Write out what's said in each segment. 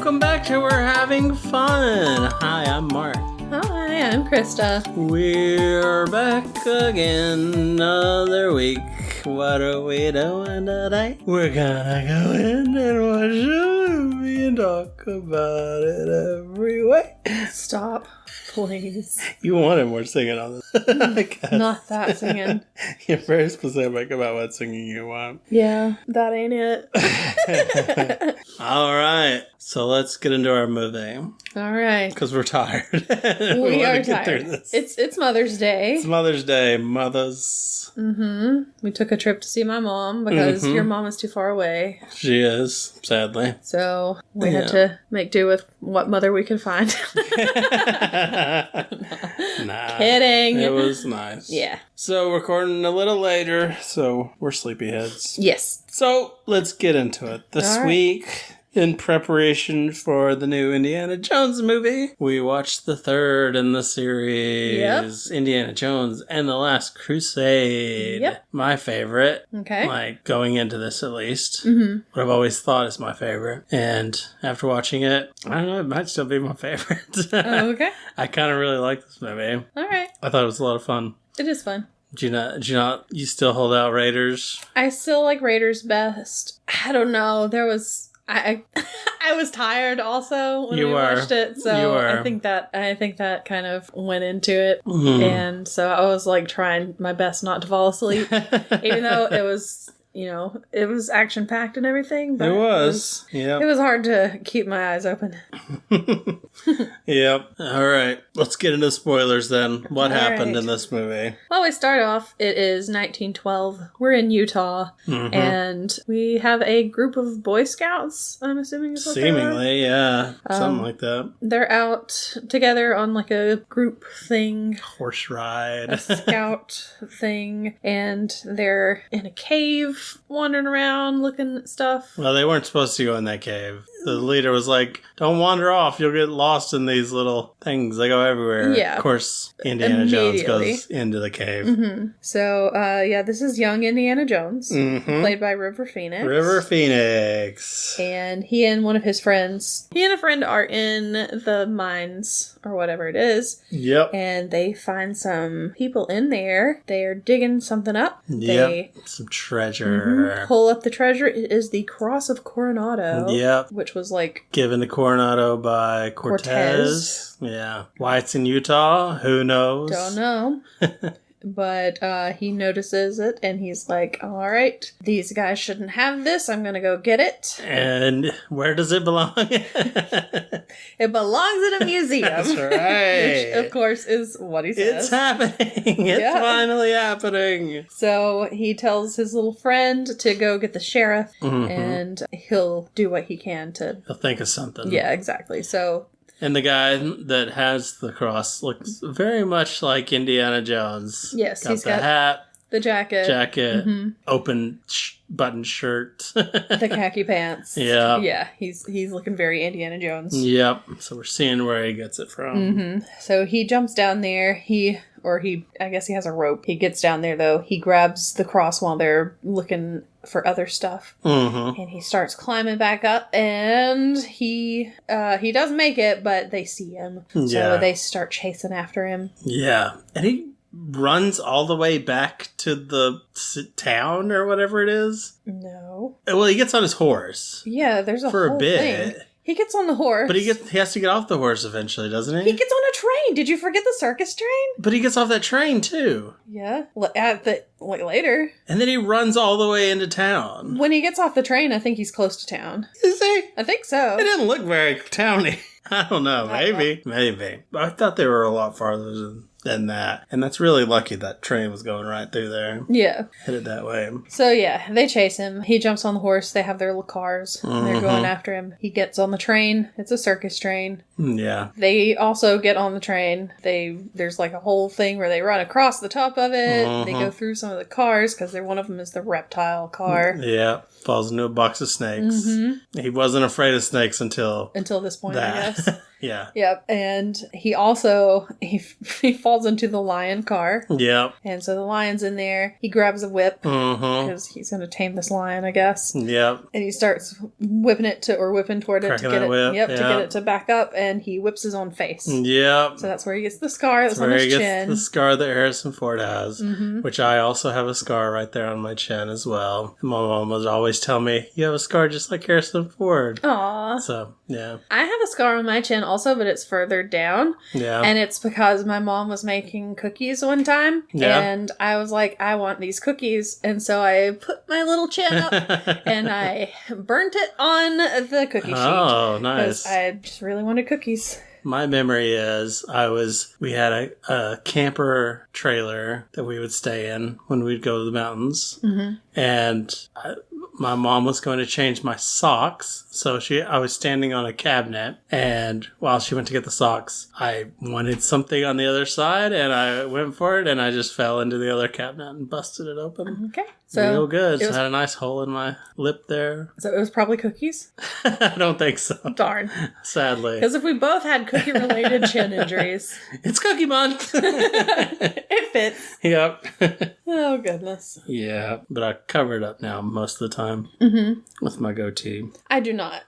welcome back to We're Having Fun. Hi, I'm Mark. Hi, I'm Krista. We're back again another week. What are we doing today? We're gonna go in and watch a movie and talk about it every way. Stop, please. You wanted more singing on this. I guess. Not that singing. You're very specific about what singing you want. Yeah, that ain't it. All right, so let's get into our movie. All right. Because we're tired. We are tired. It's Mother's Day. It's Mother's Day. Mothers. Mm-hmm. We took a trip to see my mom because your mom is too far away. She is, sadly. So we had to make do with what mother we could find. Nah. Kidding. It was nice. Yeah. So recording a little later, so we're sleepyheads. Yes. So let's get into it. This week, in preparation for the new Indiana Jones movie, we watched the third in the series, Indiana Jones and the Last Crusade. Yep. My favorite. Okay. Like, going into this at least. Mm-hmm. What I've always thought is my favorite. And after watching it, I don't know, it might still be my favorite. Oh, okay. I kind of really like this movie. All right. I thought it was a lot of fun. It is fun. Do you still hold out Raiders? I still like Raiders best. I don't know. I was tired also when we watched it, so I think that kind of went into it, and so I was like trying my best not to fall asleep, even though it was. It was action-packed and everything. But it was. It was hard to keep my eyes open. Yep. All right. Let's get into spoilers then. What happened in this movie? Well, we start off. It is 1912. We're in Utah. And we have a group of Boy Scouts, I'm assuming is what they are. Seemingly, yeah. Something like that. They're out together on like a group thing. Horse ride. A scout thing. And they're in a cave. Wandering around looking at stuff. Well, they weren't supposed to go in that cave. The leader was like, don't wander off. You'll get lost in these little things. They go everywhere. Yeah. Of course, Indiana Jones goes into the cave. Mm-hmm. So, this is young Indiana Jones, played by River Phoenix. River Phoenix. And he and one of his friends, he and a friend are in the mines, or whatever it is. Yep. And they find some people in there. They are digging something up. Yep. Some treasure. Pull up the treasure. It is the Cross of Coronado. Yep. Which was like... given to Coronado by Cortez. Yeah. Why it's in Utah? Who knows? Don't know. But he notices it, and he's like, all right, these guys shouldn't have this. I'm going to go get it. And where does it belong? It belongs in a museum. That's right. Which, of course, is what he says. It's happening. It's finally happening. So he tells his little friend to go get the sheriff, and he'll do what he can to... he'll think of something. Yeah, exactly. So... and the guy that has the cross looks very much like Indiana Jones. Yes, he's got the hat, the jacket, open button shirt, the khaki pants. Yeah, he's looking very Indiana Jones. Yep. So we're seeing where he gets it from. So he jumps down there. I guess he has a rope. He gets down there though. He grabs the cross while they're looking for other stuff, and he starts climbing back up, and he does make it, but they see him, so they start chasing after him. Yeah, and he runs all the way back to the town or whatever it is. No, well, he gets on his horse. Yeah, there's a for whole a bit. Thing. He gets on the horse. But he has to get off the horse eventually, doesn't he? He gets on a train. Did you forget the circus train? But he gets off that train, too. Yeah. Later. And then he runs all the way into town. When he gets off the train, I think he's close to town. Is he? I think so. It didn't look very towny. I don't know. Maybe. I thought they were a lot farther than that. And that's really lucky that train was going right through there. Yeah. Headed that way. So yeah, they chase him. He jumps on the horse. They have their little cars. They're going after him. He gets on the train. It's a circus train. Yeah. They also get on the train. There's like a whole thing where they run across the top of it. They go through some of the cars because one of them is the reptile car. Yeah. Falls into a box of snakes. He wasn't afraid of snakes until this point, I guess. Yeah. Yep. And he also, he falls into the lion car. Yep. And so the lion's in there. He grabs a whip because he's going to tame this lion, I guess. Yep. And he starts whipping toward it to get it. Whip. Yep, to get it to back up, and he whips his own face. Yep. So that's where he gets the scar that's on his chin. The scar that Harrison Ford has, which I also have a scar right there on my chin as well. My mom would always tell me, "You have a scar just like Harrison Ford." Aww. So yeah, I have a scar on my chin also, but it's further down. Yeah. And it's because my mom was making cookies one time, and I was like, I want these cookies, and so I put my little chin up and I burnt it on the cookie sheet. Oh, nice. Because I just really wanted cookies. My memory is we had a camper trailer that we would stay in when we'd go to the mountains. And my mom was going to change my socks. So I was standing on a cabinet, and while she went to get the socks, I wanted something on the other side, and I went for it, and I just fell into the other cabinet and busted it open. Okay. So real good. So I had a nice hole in my lip there. So it was probably cookies? I don't think so. Darn. Sadly. Because if we both had cookie-related chin injuries... It's Cookie Month! It fits. Yep. Oh, goodness. Yeah, but I cover it up now most of the time with my goatee. I do not.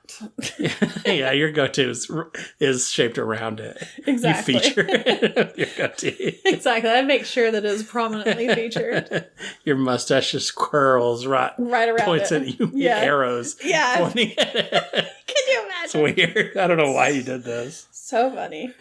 Yeah, your goatee is shaped around it. Exactly. You feature it with your goatee. Exactly. I make sure that it is prominently featured. Your mustache just curls right around points it. At you. Yeah. Arrows. Yeah. Pointing at it. Can you imagine? It's weird. I don't know why you did this. So funny.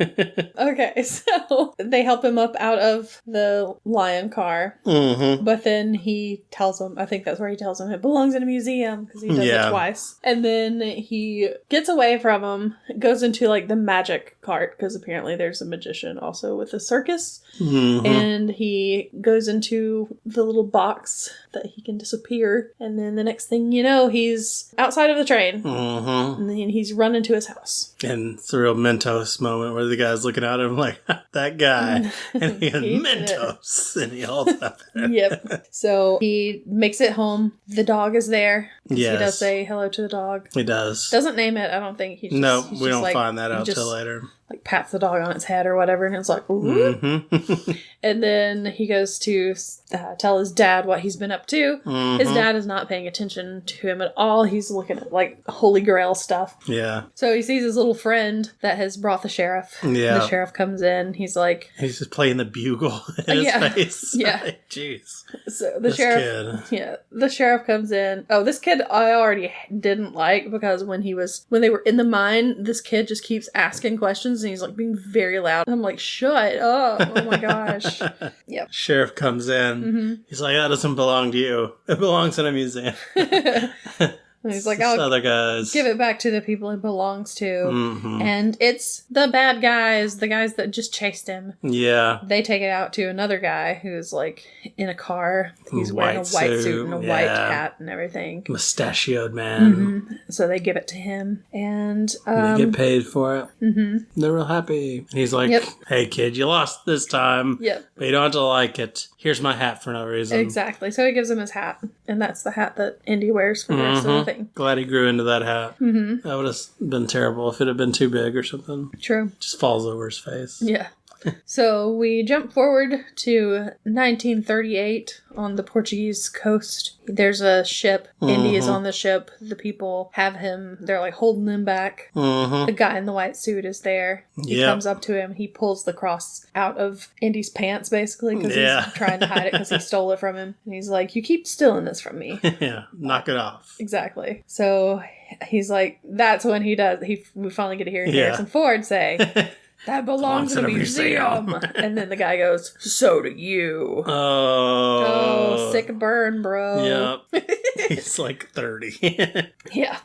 Okay, so they help him up out of the lion car. But then he tells him, I think that's where he tells him it belongs in a museum, because he does it twice. And then he gets away from him, goes into like the magic cart, because apparently there's a magician also with a circus. And he goes into the little box that he can disappear. And then the next thing you know, he's outside of the train. And then he's running to his house. And it's a real Mentos moment where the guy's looking at him like, that guy. And he goes, Mentos. And he holds up at him. Yep. So he makes it home. The dog is there. Yes. He does say hello to the dog. He does. Doesn't name it, I don't think. No, we don't find that out till later. Like pats the dog on its head or whatever, and it's like, ooh. And then he goes to tell his dad what he's been up to. His dad is not paying attention to him at all. He's looking at like Holy Grail stuff. Yeah. So he sees his little friend that has brought the sheriff. Yeah. The sheriff comes in. He's like... He's just playing the bugle in his face. Yeah. Jeez. So the sheriff... Yeah. The sheriff comes in. Oh, this kid I already didn't like, because when they were in the mine, this kid just keeps asking questions, and he's like being very loud. And I'm like, shut up. Oh my gosh. Yep. Sheriff comes in. He's like, that doesn't belong to you. It belongs in a museum. And he's like, I'll other guys. Give it back to the people it belongs to. And it's the bad guys, the guys that just chased him. Yeah. They take it out to another guy who's like in a car. He's wearing a white suit and a white hat and everything. Mustachioed man. So they give it to him. And they get paid for it. They're real happy. And he's like, hey kid, you lost this time. But you don't have to like it. Here's my hat for no reason. Exactly. So he gives him his hat. And that's the hat that Indy wears for the rest of the thing. Glad he grew into that hat. That would have been terrible if it had been too big or something. True. Just falls over his face. Yeah. So we jump forward to 1938 on the Portuguese coast. There's a ship. Indy is on the ship. The people have him. They're like holding him back. The guy in the white suit is there. He comes up to him. He pulls the cross out of Indy's pants, basically, because he's trying to hide it because he stole it from him. And he's like, you keep stealing this from me. Knock it off. Exactly. So he's like, that's when he does. We finally get to hear Harrison Ford say... That belongs in a museum. And then the guy goes, so do you. Oh, sick burn, bro. Yep. He's like 30. Yeah.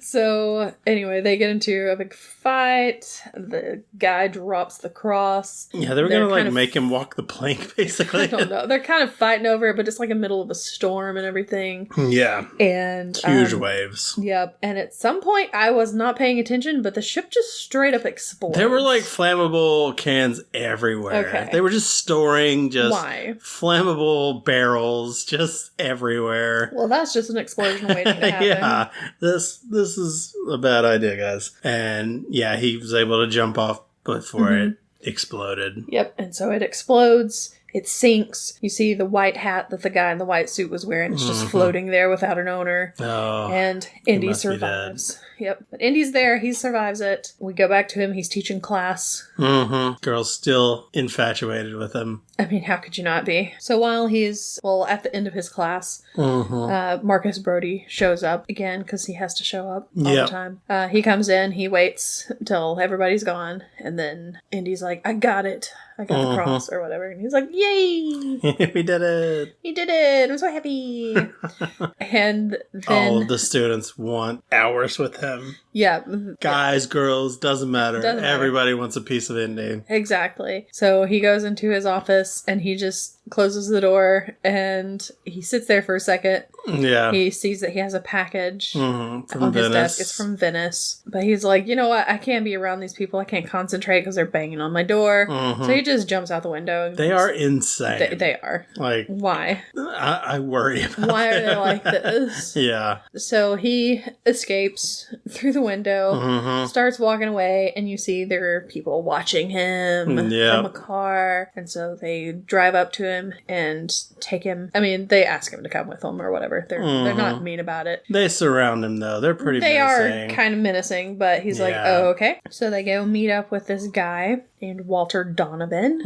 So, anyway, they get into a big fight. The guy drops the cross. Yeah, they were going to, like, make him walk the plank, basically. I don't know. They're kind of fighting over it, but it's like in the middle of a storm and everything. Yeah. And... huge waves. Yep. And at some point, I was not paying attention, but the ship just straight up explodes. There were, like, flammable cans everywhere. Okay. They were just storing flammable barrels just everywhere. Well, that's just just an explosion waiting to happen. Yeah, this is a bad idea, guys. And yeah, he was able to jump off before it exploded. Yep, and so it explodes. It sinks. You see the white hat that the guy in the white suit was wearing. It's just floating there without an owner. Oh, and Indy survives. Yep. But Indy's there. He survives it. We go back to him. He's teaching class. Girl's still infatuated with him. I mean, how could you not be? So while he's, at the end of his class, Marcus Brody shows up again because he has to show up all the time. He comes in. He waits until everybody's gone. And then Indy's like, I got it. I got the cross or whatever. And he's like, yay! We did it! He did it! I'm so happy! And then... all of the students want hours with him. Yeah. Guys, girls, doesn't matter. Everybody wants a piece of Indy. Exactly. So he goes into his office and he just closes the door and he sits there for a second. Yeah. He sees that he has a package from on Venice. his desk. It's from Venice. But he's like, you know what? I can't be around these people. I can't concentrate because they're banging on my door. So he just jumps out the window. And they are insane. They are. Like, why? I worry about why are they like this? Yeah. So he escapes through the window, starts walking away, and you see there are people watching him from a car. And so they drive up to him and take him. I mean, they ask him to come with them or whatever. They're not mean about it. They surround him, though. They're pretty They menacing. are kind of menacing, but he's like, oh, okay. So they go meet up with this guy named Walter Donovan.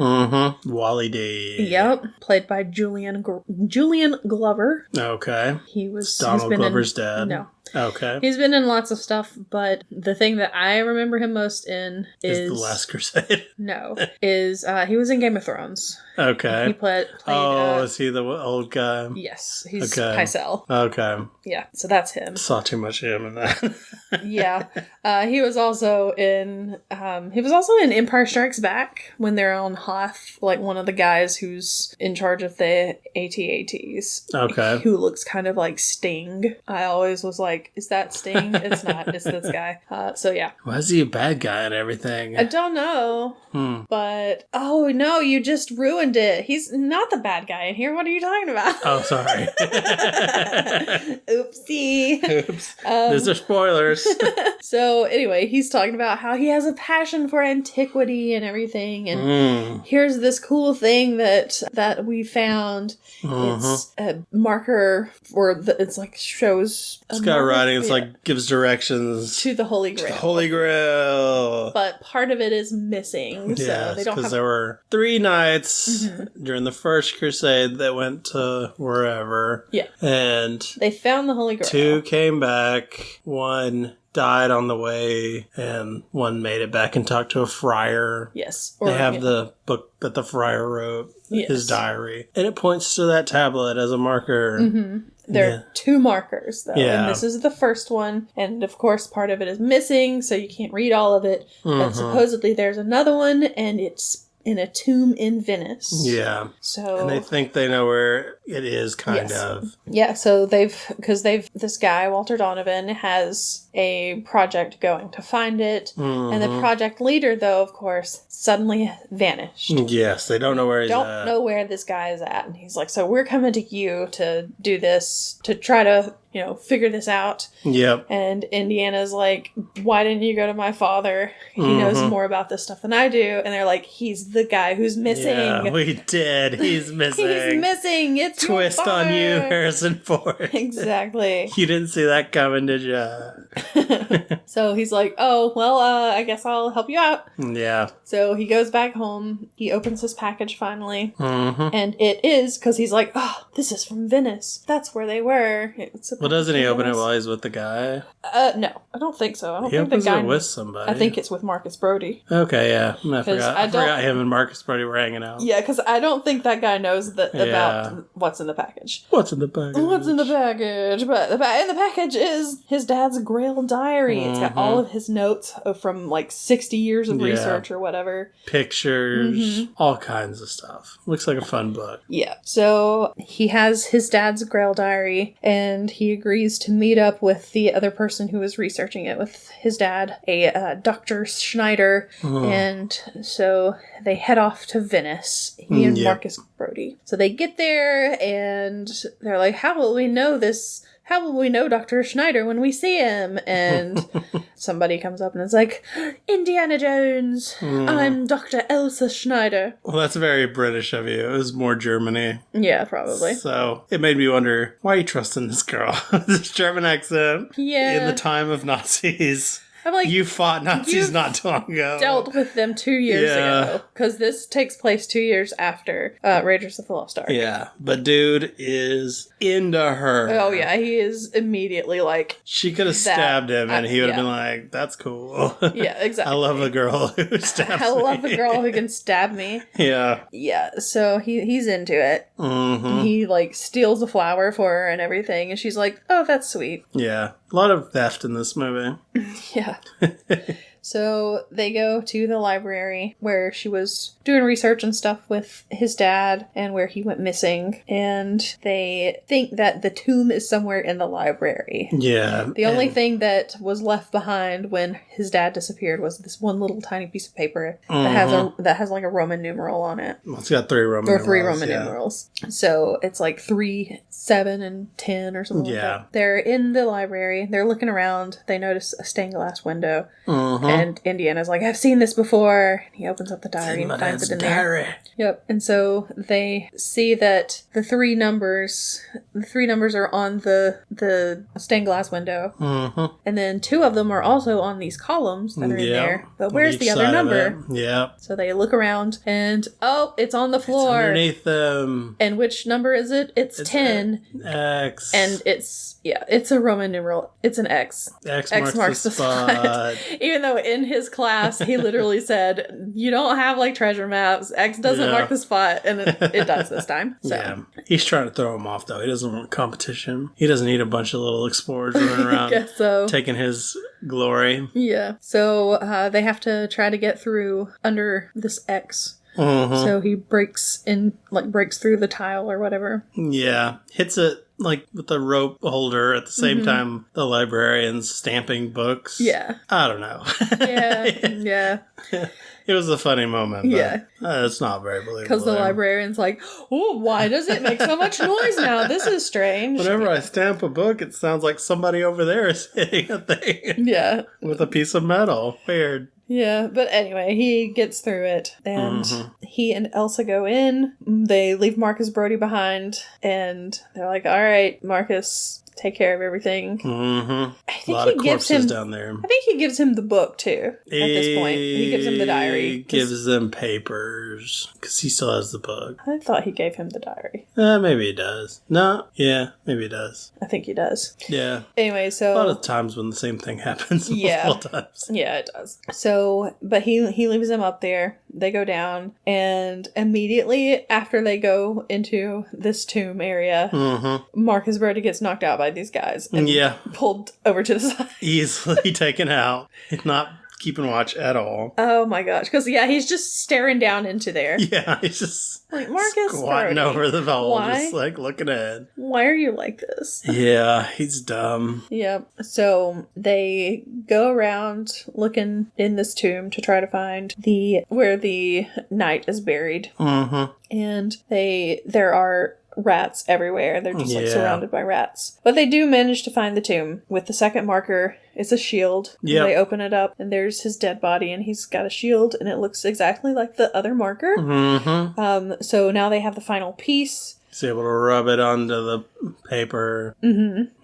Wally D. Yep. Played by Julian Glover. Okay. He was Donald Glover's dad. No. Okay. He's been in lots of stuff, but the thing that I remember him most in is... The Last Crusade? No. He was in Game of Thrones. Okay. He played... is he the old guy? Yes. He's Pycelle. Okay. Yeah, so that's him. Saw too much of him in that. Yeah. He was also in Empire Strikes Back when they're on Hoth, like one of the guys who's in charge of the AT-ATs. Okay. Who looks kind of like Sting. I always was like, is that Sting? It's not. It's this guy. So yeah. Why is he a bad guy and everything? I don't know. But, oh no, you just ruined it. He's not the bad guy in here. What are you talking about? Oh, sorry. Oopsie. Oops. These are spoilers. So anyway, he's talking about how he has a passion for antiquity and everything. And here's this cool thing that we found. It's a marker for it's like shows. It's got writing. It's like gives directions to the Holy Grail. Holy Grail. But part of it is missing. So they don't because there were 3 knights during the First Crusade that went to wherever. Yeah. And they found the Holy Grail. 2 came back. 1 died on the way, and 1 made it back and talked to a friar. Yes. They have the book that the friar wrote, his diary. And it points to that tablet as a marker. There are 2 markers, though. Yeah. And this is the first one. And, of course, part of it is missing, so you can't read all of it. But supposedly there's another one, and it's in a tomb in Venice. Yeah. So... And they think they know where it is, kind of. Yeah, so this guy, Walter Donovan, has a project going to find it. And the project leader, though, of course, suddenly vanished. Yes, they don't know where he's at. Don't know where this guy is at. And he's like, so we're coming to you to do this, to try to... figure this out. Yep. And Indiana's like, why didn't you go to my father? He knows more about this stuff than I do. And they're like, he's the guy who's missing. Yeah, we did. He's missing. He's missing. It's twist on you, Harrison Ford. Exactly. You didn't see that coming, did you? So he's like, oh, well, I guess I'll help you out. Yeah. So he goes back home. He opens his package finally. And it is, because he's like, oh, this is from Venice. That's where they were. Well, doesn't he open it while he's with the guy? No, I don't think so. I don't he think opens the guy it with somebody. I think it's with Marcus Brody. Okay, yeah. I forgot him and Marcus Brody were hanging out. Yeah, because I don't think that guy knows about what's in the package. What's in the package? What's in the package? But in the package is his dad's Grail diary. It's got all of his notes from like 60 years of research or whatever. Pictures, all kinds of stuff. Looks like a fun book. Yeah. So he has his dad's Grail diary, and he agrees to meet up with the other person who was researching it with his dad, a Dr. Schneider. And so they head off to Venice, he and Marcus Brody. So they get there and they're like, how will we know this how will we know Dr. Schneider when we see him? And somebody comes up and is like, Indiana Jones, I'm Dr. Elsa Schneider. Well, that's very British of you. It was more Germany. Yeah, probably. So it made me wonder, why are you trusting this girl with this German accent? Yeah. In the time of Nazis. I'm like, you fought Nazis not too long ago. Dealt with them 2 years ago. Because this takes place 2 years after Raiders of the Lost Ark. Yeah, but dude is into her. Oh yeah, he is immediately like... She could have stabbed him and he would have been like, that's cool. Yeah, exactly. I love a girl who stabs me. I love a girl who can stab me. Yeah. Yeah, so he's into it. Mm-hmm. He like steals a flower for her and everything. And she's like, oh, that's sweet. Yeah. A lot of theft in this movie. Yeah. So they go to the library where she was doing research and stuff with his dad and where he went missing. And they think that the tomb is somewhere in the library. Yeah. The only thing that was left behind when his dad disappeared was this one little tiny piece of paper that has like a Roman numeral on it. Well, it's got 3 Roman numerals. Or 3 Roman numerals. So it's like 3, 7, and 10 or something like that. They're in the library. They're looking around. They notice a stained glass window. And Indiana's like, I've seen this before. And he opens up the diary and finds it in there. Yep. And so they see that the three numbers are on the stained glass window. And then 2 of them are also on these columns that are in there. But where's the other number? Yeah. So they look around and, oh, it's on the floor. It's underneath them. And which number is it? It's 10. X. And it's a Roman numeral. It's an X. X marks the spot. Even though in his class, he literally said, you don't have like treasure maps. X doesn't mark the spot. And it does this time. So. Yeah. He's trying to throw him off, though. He doesn't want competition. He doesn't need a bunch of little explorers running around guess so. Taking his glory. Yeah. So they have to try to get through under this X. So he breaks through the tile or whatever. Yeah. Hits it like with the rope holder at the same time the librarian's stamping books. Yeah. I don't know. Yeah. It was a funny moment. Yeah. It's not very believable. Because the librarian's like, oh, why does it make so much noise now? This is strange. Whenever I stamp a book, it sounds like somebody over there is hitting a thing. Yeah. With a piece of metal. Weird. Yeah, but anyway, he gets through it, and he and Elsa go in. They leave Marcus Brody behind, and they're like, all right, Marcus, take care of everything. I think a lot of corpses down there. I think he gives him the book, too, at this point. He gives him the diary. He gives them papers, because he still has the book. I thought he gave him the diary. Maybe he does. No? Yeah, maybe he does. I think he does. Yeah. Anyway, so... A lot of times when the same thing happens multiple times. Yeah, it does. So, but he leaves them up there. They go down, and immediately after they go into this tomb area, Marcus Brody gets knocked out by these guys and pulled over to the side. Easily taken out. Not keeping watch at all. Oh my gosh. Because, he's just staring down into there. Yeah, he's just like, Marcus squatting Brody, over the hole, just like looking ahead. Why are you like this? Yeah, he's dumb. Yep. So they go around looking in this tomb to try to find where the knight is buried. And there are rats everywhere. They're just like surrounded by rats. But they do manage to find the tomb with the second marker. It's a shield. Yep. They open it up and there's his dead body and he's got a shield and it looks exactly like the other marker. So now they have the final piece. He's able to rub it onto the paper.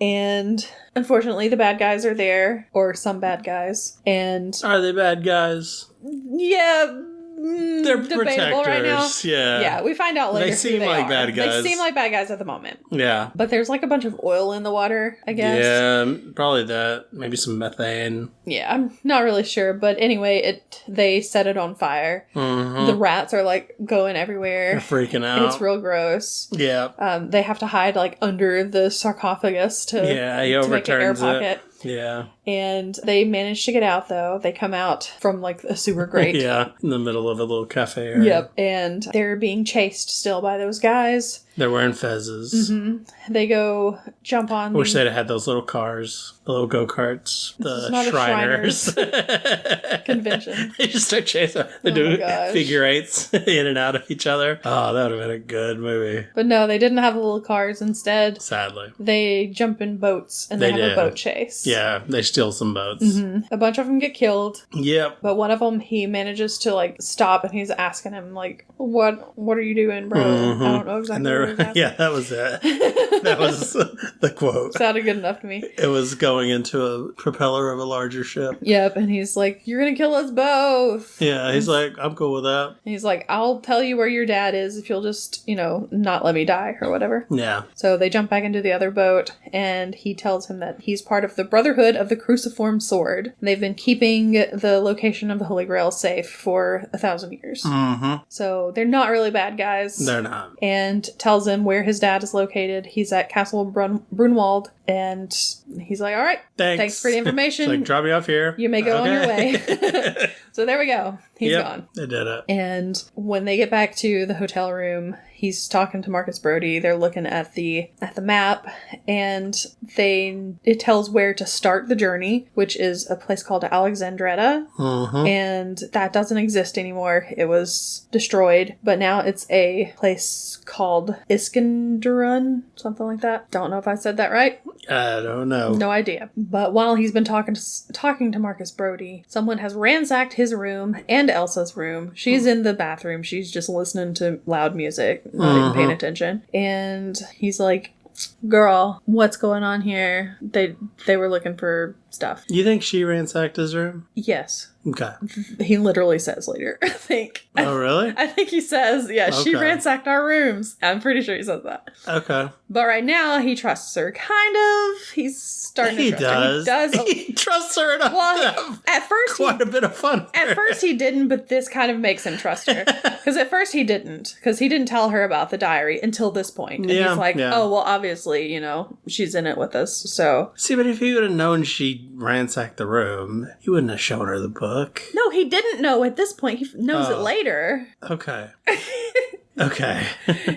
And unfortunately the bad guys are there, or some bad guys. And are they bad guys? Yeah. They're protectors, right now. Yeah, we find out later. They seem like bad guys. They seem like bad guys at the moment. Yeah. But there's like a bunch of oil in the water, I guess. Yeah, probably that. Maybe some methane. Yeah, I'm not really sure. But anyway, they set it on fire. The rats are like going everywhere. They're freaking out. It's real gross. Yeah. They have to hide like under the sarcophagus to he overturns make an air pocket. Yeah. And they manage to get out, though. They come out from, like, a sewer grate. Yeah, in the middle of a little cafe area. Yep. And they're being chased still by those guys. They're wearing fezzes. Mm-hmm. They go jump on. I wish they'd had those little cars, the little go-karts, the Shriners. Convention. They just start chasing. They do figure eights in and out of each other. Oh, that would have been a good movie. But no, they didn't have the little cars. Instead, sadly, they jump in boats and they have a boat chase. Yeah, they steal some boats. Mm-hmm. A bunch of them get killed. Yep. But one of them, he manages to, like, stop, and he's asking him, like, what are you doing, bro? Mm-hmm. I don't know exactly. Yeah, that was it. That was the quote. Sounded good enough to me. It was going into a propeller of a larger ship. Yep, and he's like, you're gonna kill us both. Yeah, he's like, I'm cool with that. And he's like, I'll tell you where your dad is if you'll just, not let me die or whatever. Yeah. So they jump back into the other boat, and he tells him that he's part of the Brotherhood of the Cruciform Sword. They've been keeping the location of the Holy Grail safe for 1,000 years. Mm-hmm. So they're not really bad guys. They're not. And tells him where his dad is located. He's at Castle Brunwald, and he's like, all right, thanks for the information. Like, drop me off here. You may go on your way. So there we go. He's gone. They did it. And when they get back to the hotel room, he's talking to Marcus Brody. They're looking at the map, and it tells where to start the journey, which is a place called Alexandretta. Mm-hmm. And that doesn't exist anymore. It was destroyed, but now it's a place called Iskenderun, something like that. Don't know if I said that right. I don't know. No idea. But while he's been talking to Marcus Brody, someone has ransacked his room and Elsa's room. She's in the bathroom. She's just listening to loud music, not even paying attention. And he's like, girl, what's going on here? They were looking for stuff. You think she ransacked his room? Yes. Okay. He literally says later, I think. Oh, really? I think he says, she ransacked our rooms. I'm pretty sure he says that. Okay. But right now, he trusts her. Kind of. He's starting to trust her. He does. He trusts her enough to have at first, quite a bit of fun. At first he didn't, but this kind of makes him trust her. Because at first he didn't. Because he didn't tell her about the diary until this point. And he's like, oh, well, obviously, she's in it with us, so. See, but if he would have known she ransacked the room, he wouldn't have shown her the book. No, he didn't know at this point. He knows it later. Okay. Okay.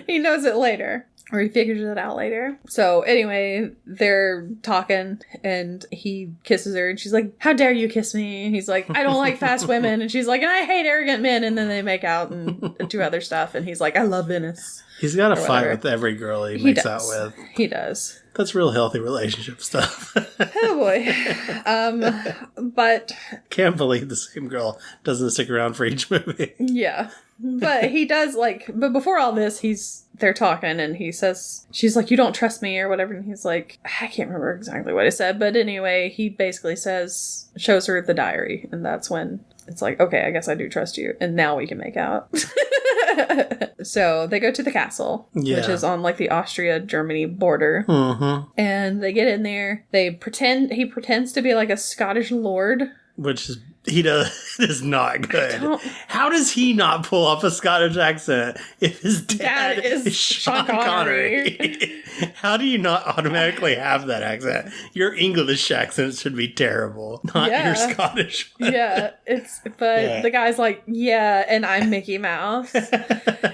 He knows it later. Or he figures it out later. So anyway, they're talking and he kisses her and she's like, how dare you kiss me? And he's like, I don't like fast women. And she's like, and I hate arrogant men. And then they make out and do other stuff. And he's like, I love Venice. He's got a fight with every girl he makes out with. He does. That's real healthy relationship stuff. Oh boy. But can't believe the same girl doesn't stick around for each movie. Yeah. But he does but before all this, they're talking and he says, she's like, you don't trust me or whatever. And he's like, I can't remember exactly what he said. But anyway, he basically shows her the diary. And that's when it's like, okay, I guess I do trust you. And now we can make out. So they go to the castle, which is on like the Austria-Germany border. Mm-hmm. And they get in there. He pretends to be like a Scottish lord. Which is not good. How does he not pull off a Scottish accent if his dad is Sean Connery? How do you not automatically have that accent? Your English accent should be terrible, not your Scottish one. Yeah, the guy's like, and I'm Mickey Mouse.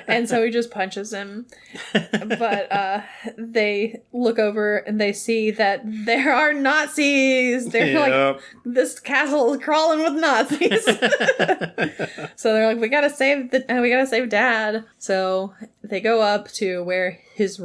And so he just punches him. But they look over and they see that there are Nazis. They're like, this castle is crawling with Nazis. So they're like, we gotta save Dad. So they go up to where his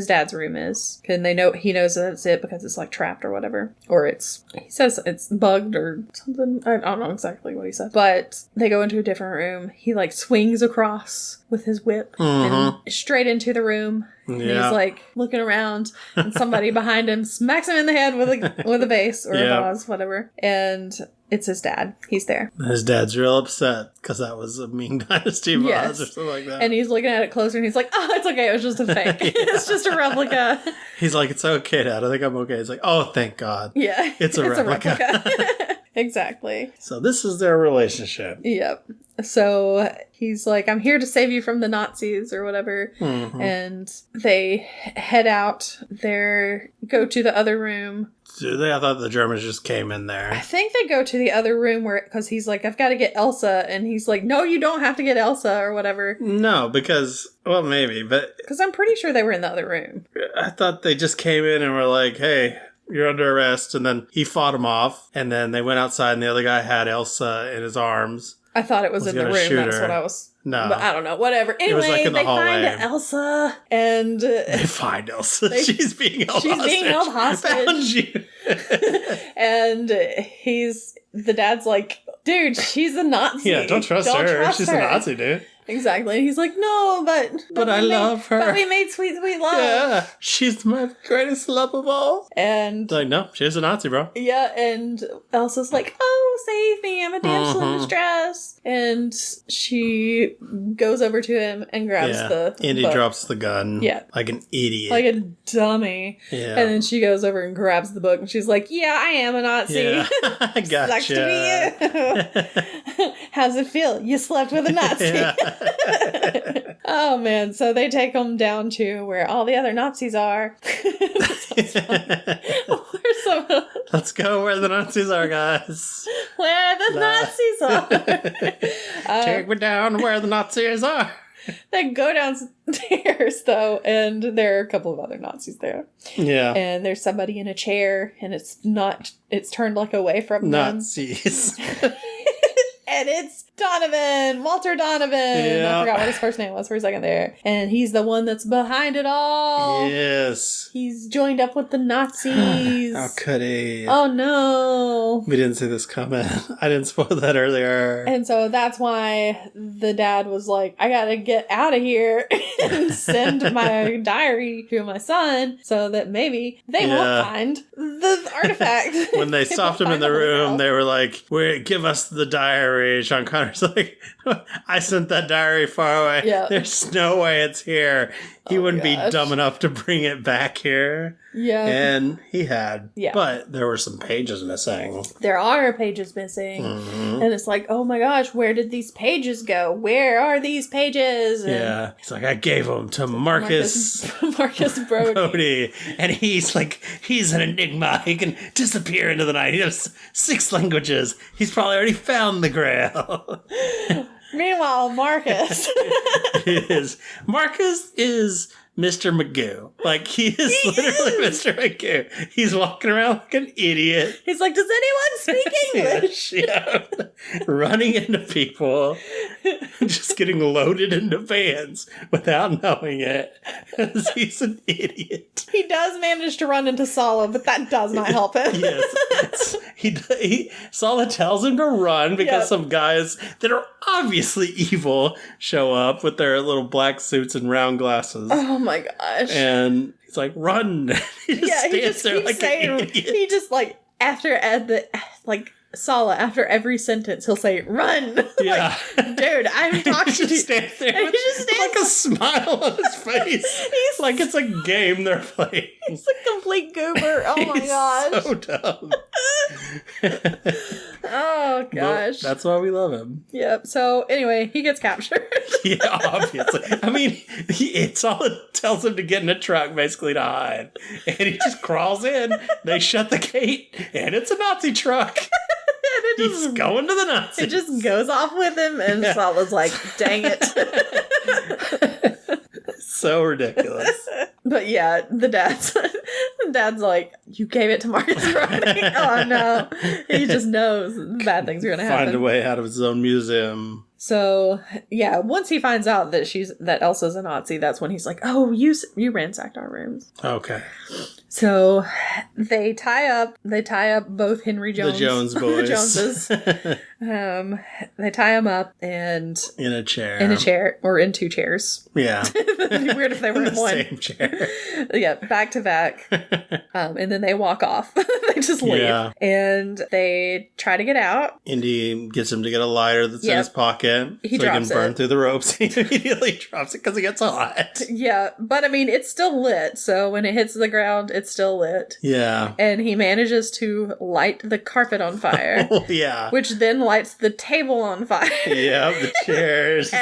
dad's room is. And he knows that it's it because it's like trapped or whatever. Or he says it's bugged or something. I don't know exactly what he said. But they go into a different room. He like swings across with his whip and straight into the room. And he's like looking around and somebody behind him smacks him in the head with a vase or a vase, whatever. And it's his dad. He's there. His dad's real upset because that was a Ming Dynasty vase or something like that. And he's looking at it closer and he's like, oh, it's okay. It was just a fake. It's just a replica. He's like, it's okay, Dad. I think I'm okay. He's like, oh, thank God. Yeah. It's a replica. Exactly. So this is their relationship. Yep. So he's like, I'm here to save you from the Nazis or whatever. Mm-hmm. And they head out. Go to the other room. I thought the Germans just came in there. I think they go to the other room because he's like, I've got to get Elsa. And he's like, no, you don't have to get Elsa or whatever. No, because, well, maybe, but... Because I'm pretty sure they were in the other room. I thought they just came in and were like, hey, you're under arrest. And then he fought him off. And then they went outside and the other guy had Elsa in his arms. I thought it was in the room. That's what I was... No. But I don't know. Whatever. Anyway, they find Elsa and... they find Elsa. She's being held hostage. She's being held hostage. Found you. And the dad's like, dude, she's a Nazi. Yeah, don't trust her. She's a Nazi, dude. Exactly. And he's like, no, but I love her. But we made sweet, sweet love. Yeah. She's my greatest love of all. And... It's like, no, she's a Nazi, bro. Yeah, and Elsa's like, oh, save me. I'm a damsel in distress. And she goes over to him and grabs the and he drops the gun. Yeah. Like an idiot. Like a dummy. Yeah. And then she goes over and grabs the book and she's like, yeah, I am a Nazi. Yeah. I gotcha. Sucks to be you. How's it feel? You slept with a Nazi. Yeah. Oh man, so they take them down to where all the other Nazis are. Let's go where the Nazis are, guys. Where the Nazis are. Take me down where the Nazis are. They go downstairs though, and there are a couple of other Nazis there. Yeah. And there's somebody in a chair, and it's turned like away from Nazis. And it's Walter Donovan. Yeah. I forgot what his first name was for a second there. And he's the one that's behind it all. Yes. He's joined up with the Nazis. How could he? Oh no. We didn't see this coming. I didn't spoil that earlier. And so that's why the dad was like, I gotta get out of here and send my diary to my son so that maybe they won't find the artifact. When they stopped him in the room, they were like, give us the diary. Sean Connery's like, I sent that diary far away. Yeah. There's no way it's here. He wouldn't be dumb enough to bring it back here. Yeah. And he had. Yeah. But there were some pages missing. There are pages missing. Mm-hmm. And it's like, oh my gosh, where did these pages go? Where are these pages? And he's like, I gave them to Marcus Brody. And he's like, he's an enigma. He can disappear into the night. He has 6 languages. He's probably already found the Grail. Meanwhile, Marcus is Mr. Magoo. Like, he is literally Mr. Magoo. He's walking around like an idiot. He's like, does anyone speak English? Yeah. Running into people, just getting loaded into vans without knowing it. He's an idiot. He does manage to run into Sala, but that does not help him. Yes. Sala tells him to run because some guys that are obviously evil show up with their little black suits and round glasses. Oh my gosh. And he's like, run. He just stands there like an idiot. He just Sala, after every sentence, he'll say, run. Yeah. Like, dude, I'm talking to you. He just stands there with like a smile on his face. He's like it's a game they're playing. He's a complete goober. Oh my gosh. So dumb. Oh gosh. But that's why we love him. Yep. So anyway, he gets captured. Yeah, obviously. I mean, it's all it tells him to get in a truck basically to hide. And he just crawls in. They shut the gate, and it's a Nazi truck. He's going to the Nazis. It just goes off with him, and Sala's like, dang it. So ridiculous. But yeah, the dad's like, you gave it to Marcus Brody. Oh no. He just knows bad things are going to happen. Find a way out of his own museum. So, yeah, once he finds out that Elsa's a Nazi, that's when he's like, oh, you ransacked our rooms. Okay. So, they tie up both Henry Jones. The Jones boys. The Joneses. They tie him up and... In a chair. Or in 2 chairs. Yeah. It'd be weird if they were in one. Same chair. Yeah, back to back. And then they walk off. They just leave. Yeah. And they try to get out. Indy gets him to get a lighter that's in his pocket. He can burn through the ropes. He immediately drops it because it gets hot. Yeah, but I mean, it's still lit. So when it hits the ground, It's still lit. Yeah. And he manages to light the carpet on fire. Oh, yeah. Which then lights the table on fire. Yeah, the chairs.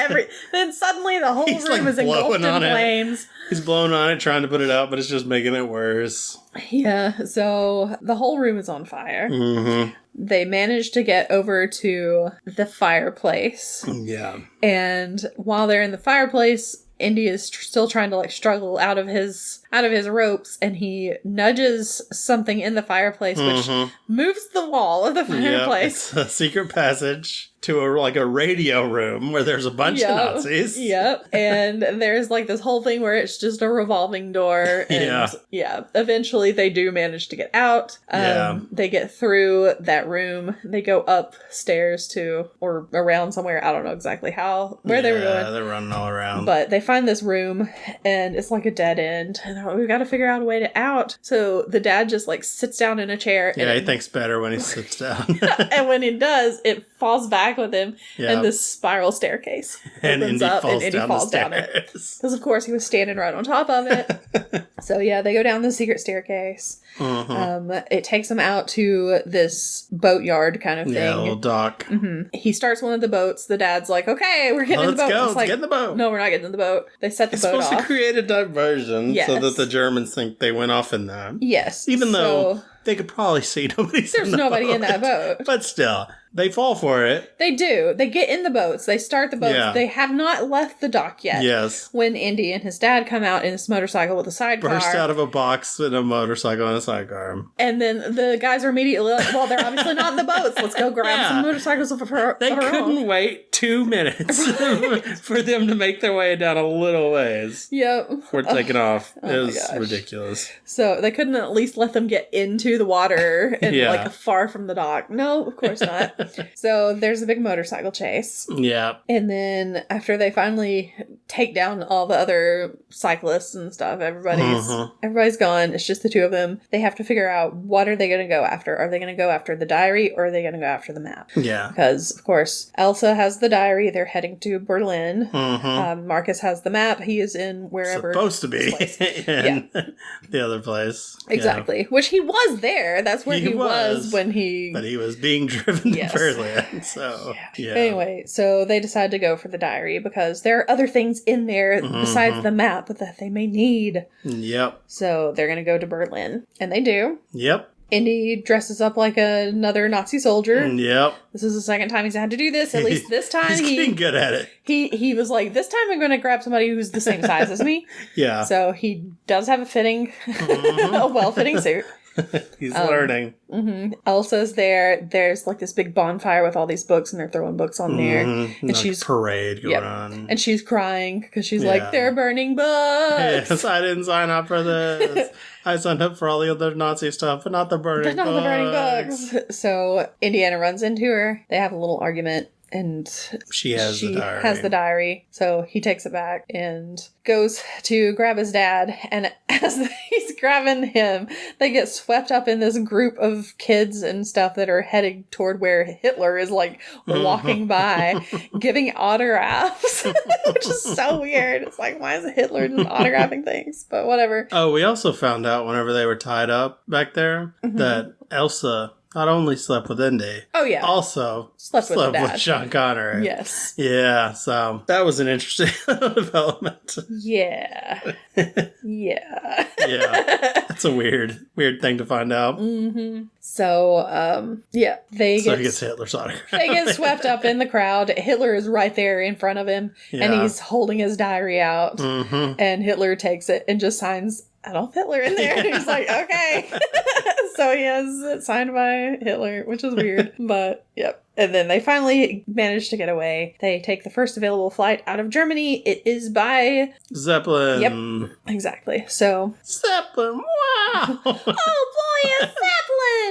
Then suddenly the whole room is engulfed in flames. He's blowing on it, trying to put it out, but it's just making it worse. Yeah, so the whole room is on fire. Mm-hmm. They manage to get over to the fireplace. Yeah. And while they're in the fireplace, Indy is still trying to like struggle out of his ropes, and he nudges something in the fireplace, which moves the wall of the fireplace. Yep, it's a secret passage to a radio room where there's a bunch of Nazis. Yep. And there's like this whole thing where it's just a revolving door. And eventually they do manage to get out. They get through that room. They go upstairs or around somewhere. I don't know exactly where they were going. Yeah, they're running all around. But they find this room and it's like a dead end. And they're like, we've got to figure out a way out. So the dad just like sits down in a chair. Yeah, he thinks better when he sits down. And when he does, it falls back with him, and this spiral staircase opens up, and Indy falls down it. Because, of course, he was standing right on top of it. So, yeah, they go down the secret staircase. It takes them out to this boatyard kind of thing. Yeah, a little dock. He starts one of the boats. The dad's like, okay, we're getting in the boat. Let's get in the boat. No, we're not getting in the boat. They set the boat off. It's supposed to create a diversion so that the Germans think they went off in that. Yes. Even though they could probably see there's nobody in that boat. But still, they fall for it. They do. They get in the boats. They start the boats. Yeah. They have not left the dock yet. Yes. When Indy and his dad come out in his motorcycle with a sidecar. Burst out of a box with a motorcycle and a sidecar. And then the guys are immediately like, well, they're obviously not in the boats. Let's go grab some motorcycles of our They own. couldn't wait 2 minutes for them to make their way down a little ways. Yep. Before taking off. It was ridiculous. So they couldn't at least let them get into the water and like far from the dock. No, of course not. So there's a big motorcycle chase. Yeah. And then after they finally take down all the other cyclists and stuff, everybody's gone. It's just the two of them. They have to figure out, what are they going to go after? Are they going to go after the diary, or are they going to go after the map? Yeah. Because, of course, Elsa has the diary. They're heading to Berlin. Marcus has the map. He is in wherever. Supposed to be in the other place. Exactly. Which he was there. That's where he was when he... But he was being driven to Berlin. So, Anyway, so they decide to go for the diary because there are other things in there besides the map that they may need. Yep. So they're going to go to Berlin. And they do. Yep. Indy dresses up like another Nazi soldier. Yep. This is the second time he's had to do this. At least this time he's getting good at it. He was like, this time I'm going to grab somebody who's the same size as me. Yeah. So he does have a well-fitting suit. He's learning. Elsa's there. There's like this big bonfire with all these books, and they're throwing books on there. And like she's parade going on. And she's crying because she's like, they're burning books. Yes, I didn't sign up for this. I signed up for all the other Nazi stuff, but not the burning books. The burning books. So Indiana runs into her. They have a little argument. And she has the diary. So he takes it back and goes to grab his dad. And as he's grabbing him, they get swept up in this group of kids and stuff that are heading toward where Hitler is like walking by, giving autographs, which is so weird. It's like, why is Hitler just autographing things? But whatever. Oh, we also found out whenever they were tied up back there that Elsa not only slept with Indy. Oh, yeah. Also slept with Sean Connery. Yes. Yeah, so that was an interesting development. Yeah. Yeah. That's a weird thing to find out. So, he gets Hitler's autograph. They get swept up in the crowd. Hitler is right there in front of him, and he's holding his diary out. And Hitler takes it and just signs Adolf Hitler in there. He's like, okay. So he has it signed by Hitler, which is weird. But, yep. And then they finally manage to get away. They take the first available flight out of Germany. It is by... Zeppelin. Yep, exactly. So... Zeppelin, wow! Oh boy, a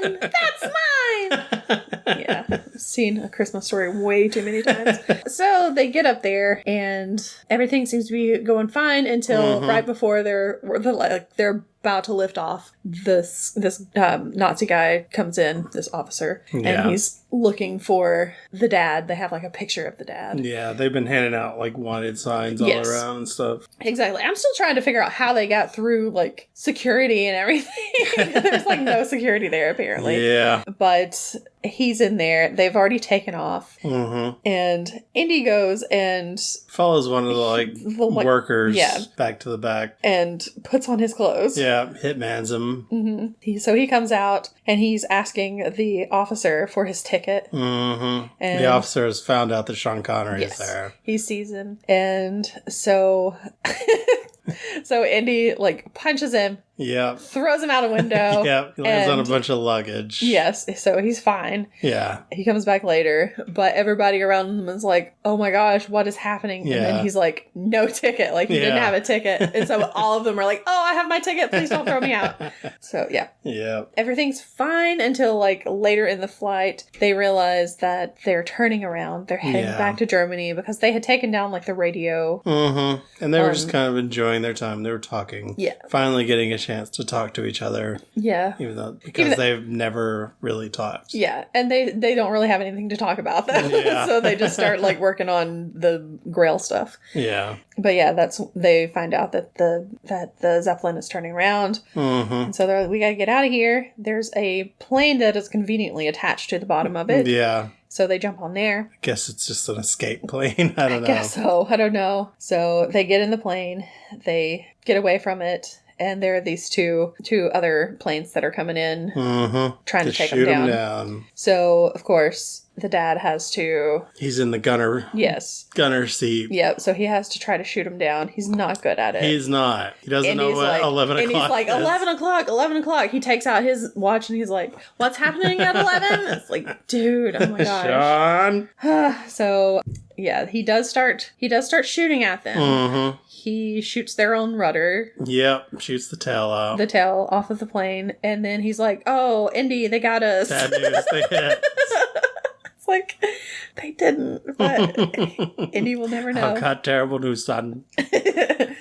Zeppelin! That's mine! Yeah, I've seen A Christmas Story way too many times. So they get up there, and everything seems to be going fine until right before they're about to lift off, this Nazi guy comes in, this officer, and he's looking for the dad. They have like a picture of the dad. Yeah, they've been handing out like wanted signs all around and stuff. Exactly. I'm still trying to figure out how they got through like security and everything. There's like no security there apparently. Yeah. But he's in there. They've already taken off. Mm-hmm. And Indy goes and follows one of the workers back to the back. And puts on his clothes. Yeah, hitmans him. Mm-hmm. So he comes out and he's asking the officer for his ticket. Mm-hmm. And the officer has found out that Sean Connery is there. He sees him. And so... So Indy, like, punches him. Yeah. Throws him out a window. Yeah. He lands on a bunch of luggage. Yes. So he's fine. Yeah. He comes back later, but everybody around him is like, oh my gosh, what is happening? Yeah. And then he's like, no ticket. Like, he didn't have a ticket. And so all of them are like, oh, I have my ticket. Please don't throw me out. So, yeah. Yeah. Everything's fine until, like, later in the flight, they realize that they're turning around. They're heading back to Germany because they had taken down, like, the radio. Mm-hmm. And they were just kind of enjoying their time. They were talking. Yeah. Finally getting a chance to talk to each other. Yeah. Because they've never really talked. Yeah. And they don't really have anything to talk about though. Yeah. So they just start like working on the Grail stuff. Yeah. But yeah, they find out that the Zeppelin is turning around. Mm-hmm. And so they're like, we gotta get out of here. There's a plane that is conveniently attached to the bottom of it. Yeah. So they jump on there. I guess it's just an escape plane. I don't know. I guess so. I don't know. So they get in the plane. They get away from it. And there are these two other planes that are coming in, trying to take them down. So, of course, the dad has to... He's in the gunner seat. Yep, so he has to try to shoot him down. He's not good at it. He's not. He doesn't know what 11 o'clock is. And he's like, 11 o'clock. He takes out his watch and he's like, what's happening at 11? It's like, dude, oh my gosh. Sean! So, yeah, he does start shooting at them. Mm-hmm. He shoots their own rudder. Yep, shoots the tail out. The tail off of the plane. And then he's like, oh, Indy, they got us. Bad news, they hit. It's like, they didn't, but Indy will never know. I've got terrible news, son.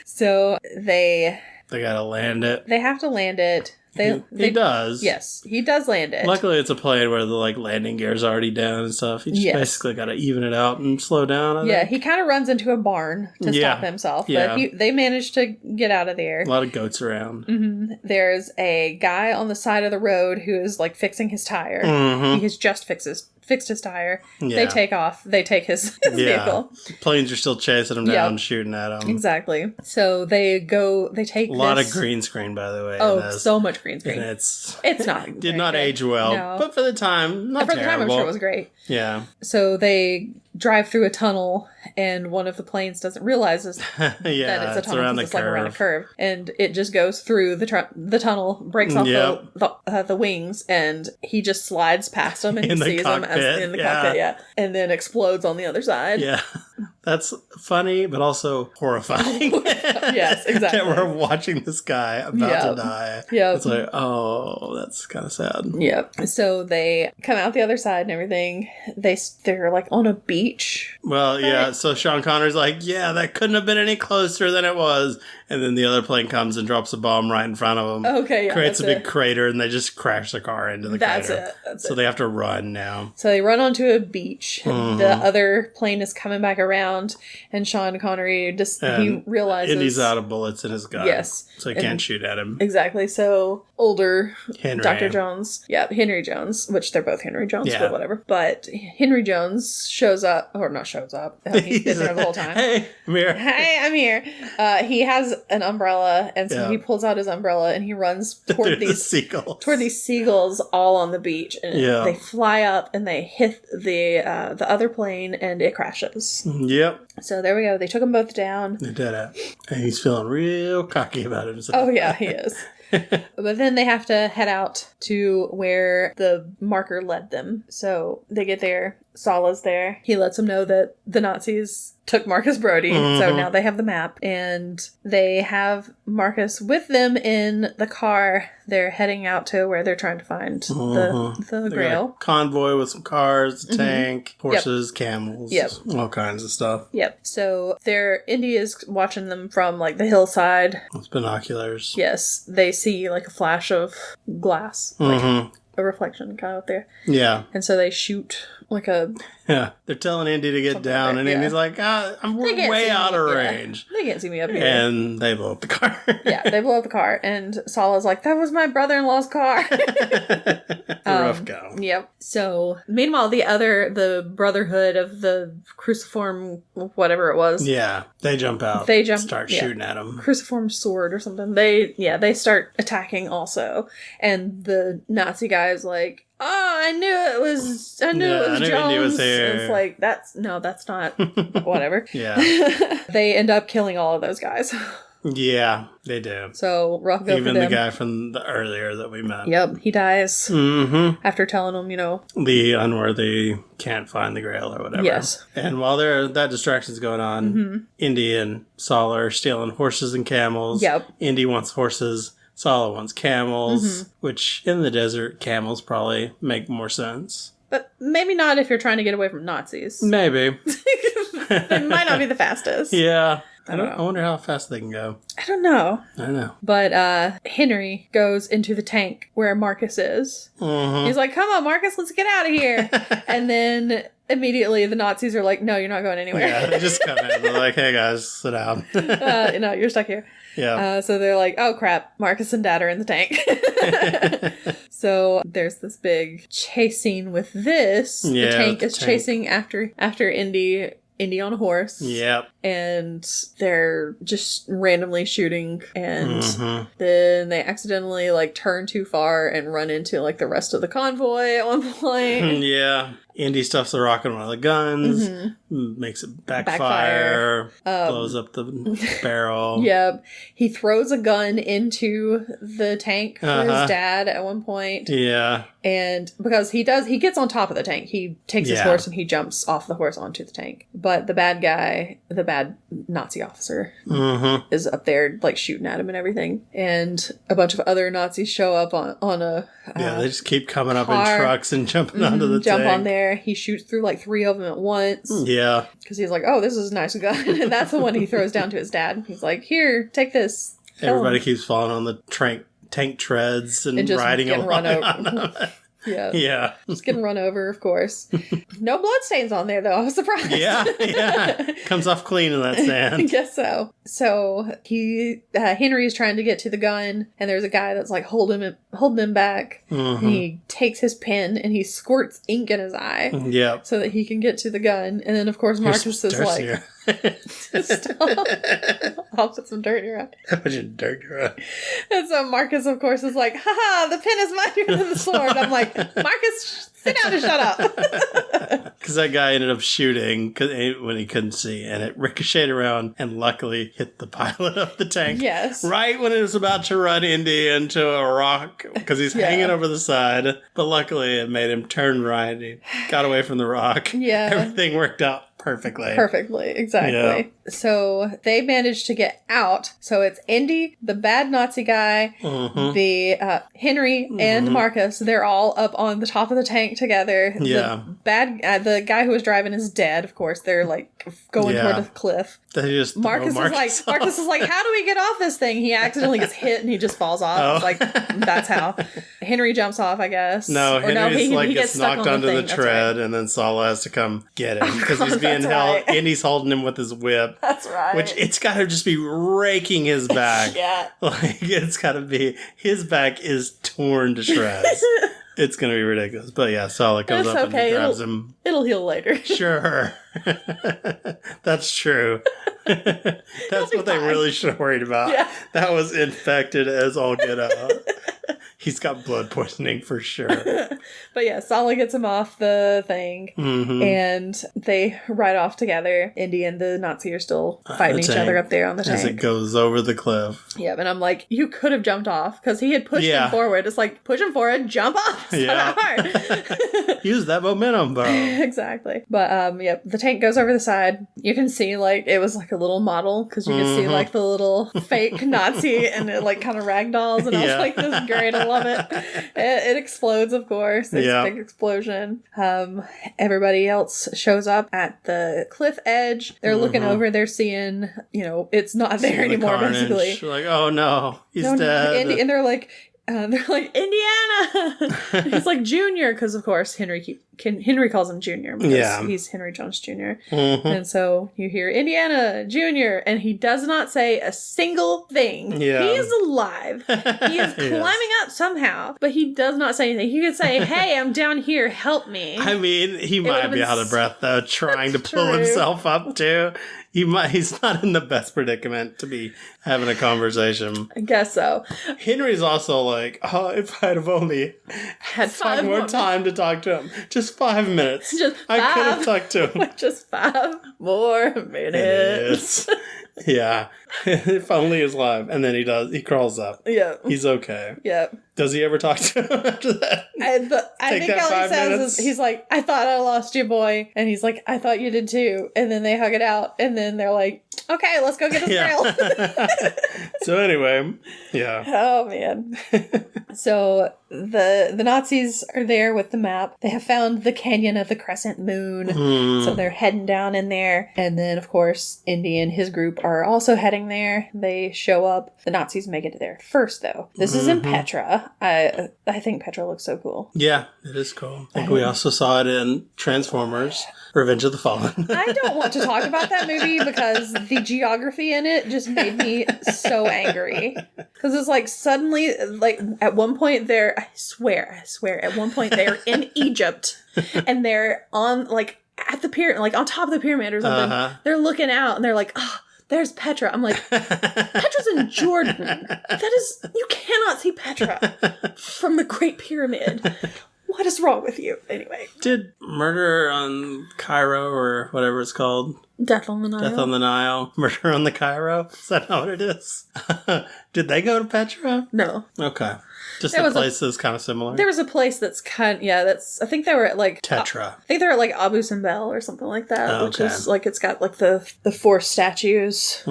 So they gotta land it. They have to land it. He does. Yes, he does land it. Luckily, it's a plane where the landing gear's already down and stuff. He just basically got to even it out and slow down. I think. He kind of runs into a barn to stop himself. Yeah. But they managed to get out of there. A lot of goats around. Mm-hmm. There's a guy on the side of the road who is fixing his tire. Mm-hmm. He has just fixed his tire. Yeah. They take off. They take his vehicle. Planes are still chasing him down, shooting at him. Exactly. So they take a lot of green screen, by the way. Oh, so much green screen. And it's not did not age well, but for the time, not terrible. For the time, I'm sure it was great. Yeah. So they drive through a tunnel, and one of the planes doesn't realize that it's a tunnel because it's around a curve, and it just goes through the tunnel, breaks off the wings, and he just slides past them, and he sees them in the cockpit, and then explodes on the other side. Yeah. That's funny, but also horrifying. Yes, exactly. That we're watching this guy about to die. Yeah. It's like, oh, that's kind of sad. Yep. So they come out the other side and everything. They're on a beach. Well, yeah. So Sean Connery's like, yeah, that couldn't have been any closer than it was. And then the other plane comes and drops a bomb right in front of them. Okay, yeah. Creates a big crater, and they just crash the car into the crater. That's it. So they have to run now. So they run onto a beach. Mm-hmm. The other plane is coming back around, and Sean Connery he realizes Indy's out of bullets in his gun. Yes. So he can't shoot at him. Exactly. So older Dr. Jones. Yeah, Henry Jones, which they're both Henry Jones, but whatever. But Henry Jones shows up. He's been there the whole time. Hey, I'm here. Hey, I'm here. He has an umbrella, and so he pulls out his umbrella and he runs toward these seagulls all on the beach, and they fly up and they hit the other plane and it crashes. Yep. So there we go. They took them both down. They did it, and he's feeling real cocky about himself. Oh yeah, he is. But then they have to head out to where the marker led them. So they get there. Sala's there. He lets them know that the Nazis took Marcus Brody, so now they have the map, and they have Marcus with them in the car. They're heading out to where they're trying to find the Grail. Got a convoy with some cars, a tank, horses, camels, all kinds of stuff. Yep. So Indy is watching them from like the hillside. With binoculars. Yes. They see like a flash of glass, like a reflection kind of up there. Yeah. And so they shoot like a... Yeah. They're telling Indy to get down, and Indy's like, I'm way out of range. They can't see me up here. And they blow up the car. They blow up the car, and Sala's like, that was my brother-in-law's car. Rough go. Yep. So, meanwhile, the Brotherhood of the Cruciform, whatever it was. Yeah. They jump out. Start shooting at him. Cruciform sword or something. They start attacking also. And the Nazi guy is like, oh, I knew it was Jones. Indy was here. It's like, that's not, whatever. Yeah. They end up killing all of those guys. Yeah, they do. So, rough go Even for them. the guy from the earlier that we met. Yep, he dies. After telling him, the unworthy can't find the Grail or whatever. Yes. And while that distraction's going on, Indy and Sala are stealing horses and camels. Yep. Indy wants horses. Sala wants camels, which in the desert, camels probably make more sense. But maybe not if you're trying to get away from Nazis. Maybe. It might not be the fastest. Yeah. I wonder how fast they can go. I don't know. I know. But Henry goes into the tank where Marcus is. He's like, come on, Marcus, let's get out of here. And then immediately the Nazis are like, no, you're not going anywhere. Yeah, they just come in. They're like, hey guys, sit down. No, you're stuck here. Yeah. So they're like, oh crap, Marcus and Dad are in the tank. So there's this big chase scene with this. Yeah, the tank is chasing after Indy on a horse. Yep. And they're just randomly shooting, and then they accidentally like turn too far and run into like the rest of the convoy at one point. Yeah. Indy stuffs the rocket on one of the guns, makes it backfire. Blows up the barrel. Yep. He throws a gun into the tank for his dad at one point. Yeah. And because he gets on top of the tank. He takes his horse and he jumps off the horse onto the tank. But the bad guy, the bad Nazi officer, is up there like shooting at him and everything. And a bunch of other Nazis show up on a they just keep coming up in trucks and jumping onto the tank. Jump on there. He shoots through like 3 of them at once. Yeah. Because he's like, oh, this is a nice gun. And that's the one he throws down to his dad. He's like, here, take this. Everybody keeps falling on the tank treads and just riding getting run over. on it. Yeah. Yeah. Just getting run over, of course. No bloodstains on there, though. I was surprised. Yeah. Comes off clean in that sand. I guess so. So Henry's trying to get to the gun, and there's a guy that's like holding him back. And he takes his pen and he squirts ink in his eye. Yep. So that he can get to the gun. And then, of course, Marcus is like, stop. I'll put some dirt in your eye. Put your dirt in your eye. And so Marcus, of course, is like, haha, the pen is mightier than the sword. I'm like, Marcus, sit down and shut up. Because that guy ended up shooting when he couldn't see, and it ricocheted around and luckily hit the pilot of the tank. Yes. Right when it was about to run Indy into a rock, because he's hanging over the side. But luckily it made him turn right. He got away from the rock. Yeah. Everything worked out perfectly. Exactly. Yeah. So they managed to get out. So it's Indy, the bad Nazi guy, the Henry, and Marcus. They're all up on the top of the tank together. Yeah. The guy who was driving is dead. Of course, they're like going toward the cliff. They just Marcus is like, how do we get off this thing? He accidentally gets hit and he just falls off. It's like, that's how. Henry jumps off, I guess. No, Henry gets knocked onto the tread, and then Sala has to come get him because he's being held. Indy's holding him with his whip. That's right. Which it's got to just be raking his back. Yeah. Like, it's got to be, his back is torn to shreds. It's going to be ridiculous. But yeah, Sala comes up and grabs him. It'll heal later. Sure. That's true. That's what they really should have worried about. Yeah. That was infected as all get out. He's got blood poisoning for sure. But yeah, Sala gets him off the thing, and they ride off together. Indy and the Nazi are still fighting each other up there on the tank. As it goes over the cliff. Yeah, and I'm like, you could have jumped off, because he had pushed him forward. It's like, push him forward, jump off. It's not hard. Use that momentum, bro. Exactly. But, the tank goes over the side. You can see, like, it was like a little model, because you can see, like, the little fake Nazi, and it, like, kind of ragdolls, and I was like, this is great, I love it. It explodes, of course. It's a big explosion. Everybody else shows up at the cliff edge. They're looking over, they're seeing, it's not there anymore, basically. Like, oh no, he's dead. And they're like, Indiana! He's like, Junior, because of course Henry calls him Junior, because he's Henry Jones Jr. And so you hear Indiana Junior, and he does not say a single thing. He is alive. He is climbing up somehow, but he does not say anything. He could say, hey, I'm down here, help me. I mean, he might be out of breath though, trying to pull himself up too. He's not in the best predicament to be having a conversation. I guess so. Henry's also like, oh, if I'd have only had 5 more time to talk to him. Just 5 minutes. I could have talked to him. Just 5 more minutes. Yeah. If only he's alive. And then he crawls up. Yeah. He's okay. Yeah. Does he ever talk to him after that? I think all he says is, he's like, I thought I lost you, boy. And he's like, I thought you did too. And then they hug it out. And then they're like, okay, let's go get his trail. So anyway, yeah. Oh, man. So the Nazis are there with the map. They have found the canyon of the crescent moon. So they're heading down in there. And then, of course, Indy and his group are also heading there. They show up. The Nazis make it there first, though. This is in Petra. I think Petra looks so cool. Yeah, it is cool. I think we also saw it in Transformers, Revenge of the Fallen. I don't want to talk about that movie because the geography in it just made me so angry. Because it's like suddenly, like at one point I swear, at one point they're in Egypt and they're on like at the pyramid, like on top of the pyramid or something. They're looking out and they're like, oh, there's Petra. I'm like, Petra's in Jordan. You cannot see Petra from the Great Pyramid. What is wrong with you? Anyway. Did Murder on Cairo or whatever it's called? Death on the Nile. Death on the Nile. Murder on the Cairo? Is that not what it is? Did they go to Petra? No. Okay. Just the place is kind of similar. There was a place that's I think they were at like... Tetra. I think they were at like Abu Simbel or something like that. Which is like, it's got like the 4 statues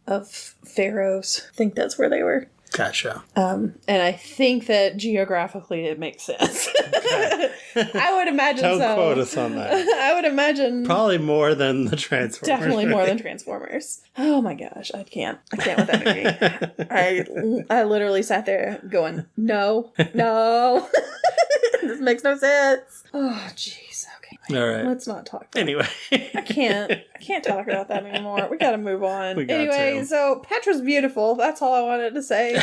of pharaohs. I think that's where they were. Gotcha. And I think that geographically it makes sense. Okay. I would imagine Don't quote us on that. I would imagine... Probably more than the Transformers. Definitely more than Transformers. Oh my gosh, I can't with that movie. I literally sat there going, no. This makes no sense. Oh, jeez. Okay. All right. Let's not talk. Anyway. I can't talk about that anymore. We gotta move on. Anyway, so Petra's beautiful. That's all I wanted to say.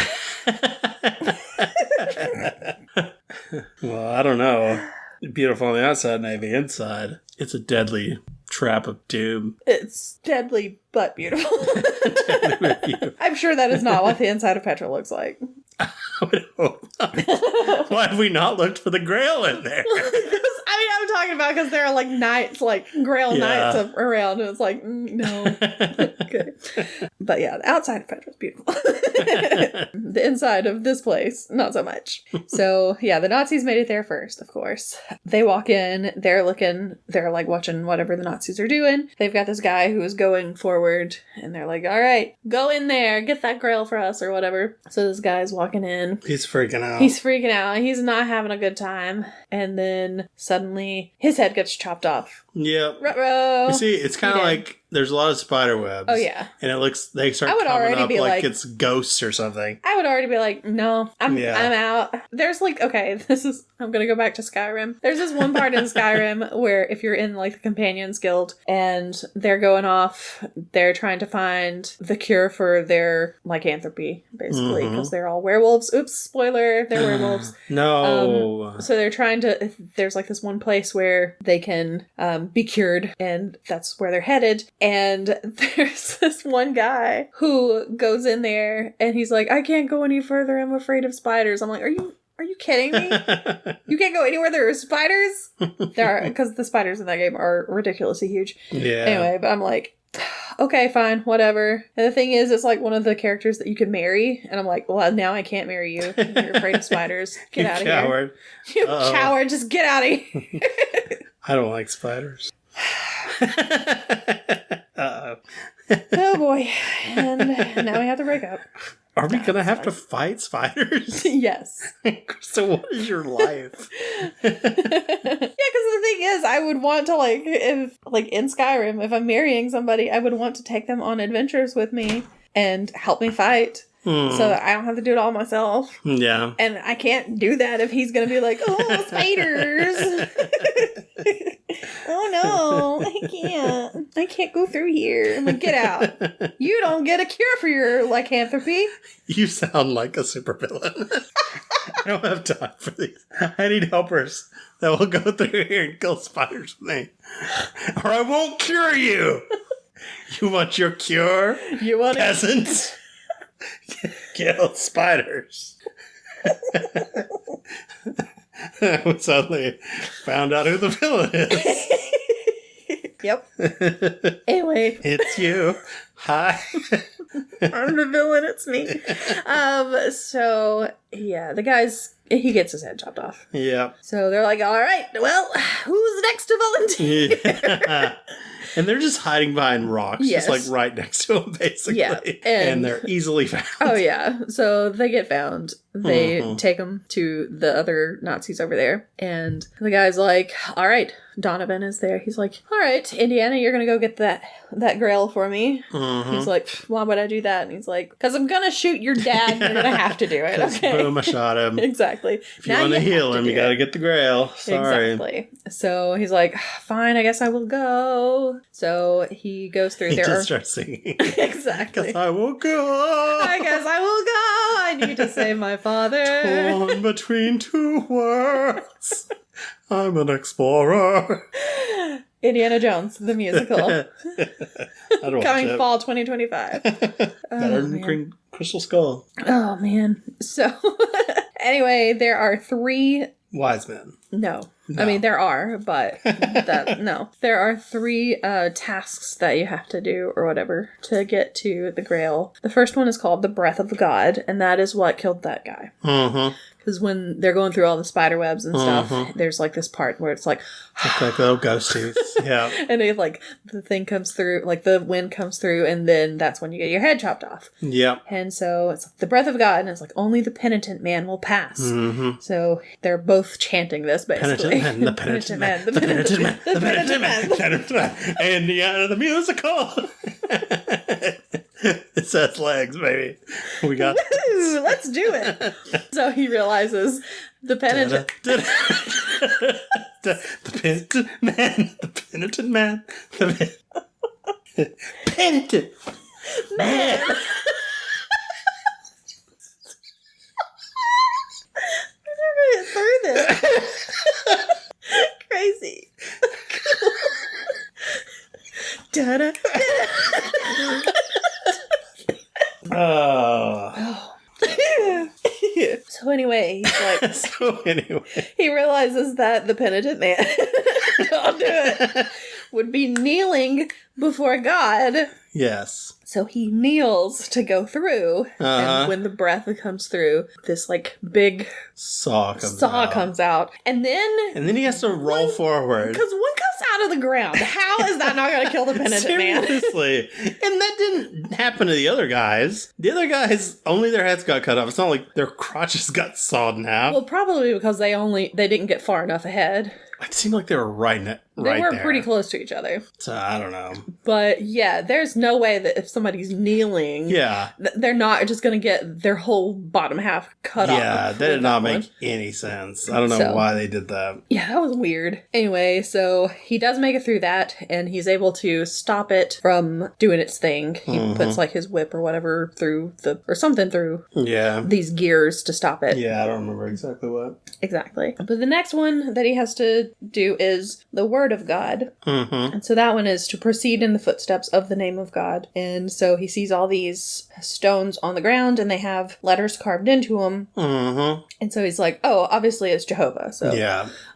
Well, I don't know. Beautiful on the outside, maybe inside. It's a deadly trap of doom. It's deadly but beautiful. Deadly but beautiful. I'm sure that is not what the inside of Petra looks like. I would hope not. Why have we not looked for the Grail in there? I'm talking about because there are like knights, like Grail knights around, and it's like, no. Okay. But yeah, the outside of Petra is beautiful. The inside of this place, not so much. So yeah, the Nazis made it there first, of course. They walk in, they're like watching whatever the Nazis are doing. They've got this guy who is going forward, and they're like, all right, go in there, get that Grail for us, or whatever. So this guy's walking in. He's freaking out. He's not having a good time. And then suddenly his head gets chopped off. Yep. Ruh-roh. You see, it's kind of like there's a lot of spider webs. Oh, yeah. And they start coming up like it's ghosts or something. I would already be like, no, I'm out. There's like, okay, I'm going to go back to Skyrim. There's this one part in Skyrim where if you're in like the Companions Guild and they're going off, they're trying to find the cure for their lycanthropy, basically, because they're all werewolves. Oops, spoiler, they're werewolves. No. So they're trying to, there's like this one place where they can be cured, and that's where they're headed. And there's this one guy who goes in there and he's like, I can't go any further. I'm afraid of spiders. I'm like, are you Are you kidding me? You can't go anywhere there are spiders? There are, because the spiders in that game are ridiculously huge. Yeah. Anyway, but I'm like, okay, fine, whatever. And the thing is, it's like one of the characters that you could marry. And I'm like, well, now I can't marry you. You're afraid of spiders. Get out of here. You coward. Just get out of here. I don't like spiders. Uh-oh. Oh boy. And now we have to break up. Are we going to have to fight spiders? Yes. So what is your life? Yeah, because the thing is, I would want to, like, if, like, in Skyrim, if I'm marrying somebody, I would want to take them on adventures with me and help me fight. So that I don't have to do it all myself. Yeah. And I can't do that if he's going to be like, oh, spiders. Oh, no, I can't go through here. I'm like, get out. You don't get a cure for your lycanthropy. You sound like a supervillain. I don't have time for these. I need helpers that will go through here and kill spiders with me. Or I won't cure you. You want your cure? You want peasants? Kill spiders. We suddenly found out who the villain is. Yep. Anyway. It's you. Hi. I'm the villain, it's me. So, yeah, the guy's, he gets his head chopped off. Yep. So they're like, all right, well, who's next to volunteer? Yeah. And they're just hiding behind rocks, yes. just like right next to them, basically. Yeah. And they're easily found. Oh, yeah. So they get found. They take them to the other Nazis over there. And the guy's like, all right, Donovan is there. He's like, all right, Indiana, you're going to go get that grail for me. He's like, why would I do that? And he's like, because I'm going to shoot your dad and you're going to have to do it. Okay. Boom, I shot him. Exactly. If you want to heal him, you got to get the grail. Sorry. Exactly. So he's like, fine, I guess I will go. So he goes through there. He just starts singing. Exactly. Guess I will go. I guess I will go. I need to save my father. Torn between two worlds. I'm an explorer. Indiana Jones, the musical. Coming fall 2025. Better than Crystal Skull. Oh, man. So, anyway, there are 3... Wise men. No. I mean, there are, but no. There are 3 tasks that you have to do, or whatever, to get to the Grail. The first one is called the Breath of God, and that is what killed that guy. Because when they're going through all the spider webs and stuff, there's like this part where it's like little ghosties. Yeah. And it, like, the thing comes through, like the wind comes through, and then that's when you get your head chopped off. Yep. And so it's like the breath of God, and it's like only the penitent man will pass. So they're both chanting this, basically. The penitent man, the penitent man, the penitent man, the penitent man. Indiana the musical. It says legs, baby. We got this. Let's do it. So he realizes the penitent... the penitent man, the penitent man, the penitent man. We're never get through this. Crazy. Da-da. Oh. So anyway, he's like... He realizes that the penitent man, I'll do it, would be kneeling before God. Yes. So he kneels to go through, and when the breath comes through, this, like, big saw comes out. And then he has to roll forward. Because one comes out of the ground. How is that not going to kill the penitent man? Seriously. And that didn't happen to the other guys. The other guys, only their heads got cut off. It's not like their crotches got sawed in half. Well, probably because they didn't get far enough ahead. It seemed like they were right there. They were pretty close to each other. So, I don't know. But, yeah, there's no way that if somebody's kneeling, they're not just going to get their whole bottom half cut off. Yeah, that did not make any sense. I don't know why they did that. Yeah, that was weird. Anyway, so he does make it through that, and he's able to stop it from doing its thing. He puts, like, his whip or whatever through something through these gears to stop it. Yeah, I don't remember exactly what. Exactly. But the next one that he has to to do is the word of God. Mm-hmm. And so that one is to proceed in the footsteps of the name of God. And so he sees all these stones on the ground and they have letters carved into them. Mm-hmm. And so he's like, oh, obviously it's Jehovah. So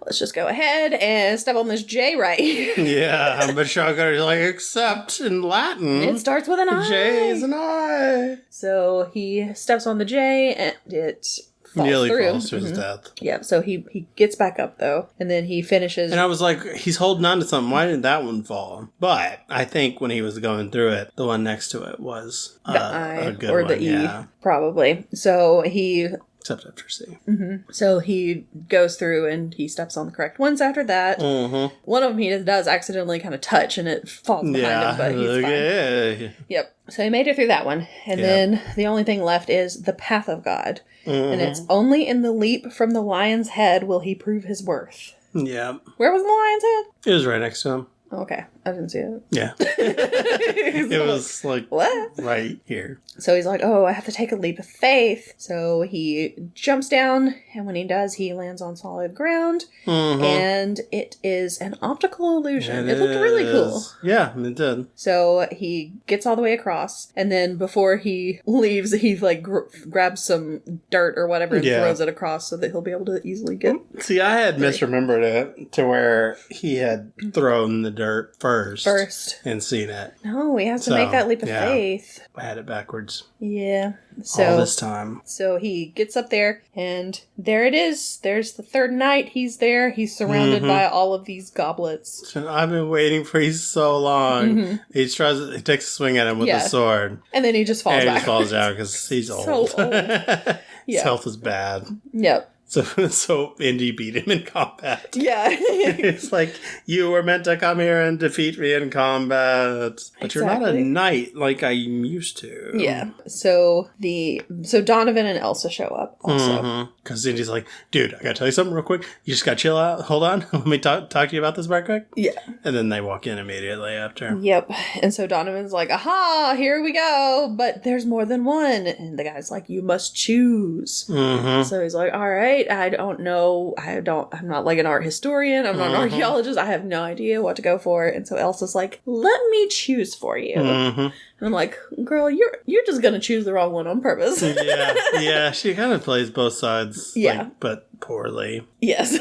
let's just go ahead and step on this J right here. Yeah, but Shaka like accept in Latin. It starts with an I. J is an I. So he steps on the J and it nearly through. falls to his death. Yeah, so he gets back up though, and then he finishes. And I was like, he's holding on to something. Why didn't that one fall? But I think when he was going through it, the one next to it was the I a good or one. the E, probably. So he. Except after C. Mm-hmm. So he goes through and he steps on the correct ones after that. Mm-hmm. One of them he does accidentally kind of touch and it falls behind him, but he's fine. Yep. So he made it through that one. And then the only thing left is the path of God. Mm-hmm. And it's only in the leap from the lion's head will he prove his worth. Yeah. Where was the lion's head? It was right next to him. Okay. I didn't see it. Yeah. It was like what? Right here. So he's like, oh, I have to take a leap of faith. So he jumps down, and when he does, he lands on solid ground. Mm-hmm. And it is an optical illusion. It looked really cool. Yeah, it did. So he gets all the way across, and then before he leaves, he like grabs some dirt or whatever and throws it across so that he'll be able to easily get. See, I had misremembered it to where he had thrown the dirt first and seen it. No, he has to make that leap of faith. I had it backwards. Yeah. So, all this time. So he gets up there, and there it is. There's the third night. He's there. He's surrounded by all of these goblets. So I've been waiting for you so long. Mm-hmm. He takes a swing at him with a sword. And then he just falls back. And he just falls down because he's old. So old. His health is bad. Yep. So Indy beat him in combat. Yeah. It's like, you were meant to come here and defeat me in combat. But you're not a knight like I'm used to. Yeah. So Donovan and Elsa show up also. Because Indy's like, dude, I gotta tell you something real quick. You just gotta chill out. Hold on. Let me talk to you about this right quick. Yeah. And then they walk in immediately after. Yep. And so Donovan's like, aha, here we go. But there's more than one. And the guy's like, you must choose. Mm-hmm. So he's like, all right. I don't know. I'm not like an art historian. I'm not an archaeologist. I have no idea what to go for. And so Elsa's like, let me choose for you. Mm-hmm. And I'm like, girl, you're just gonna choose the wrong one on purpose. Yeah. She kind of plays both sides. Yeah. But poorly. Yes.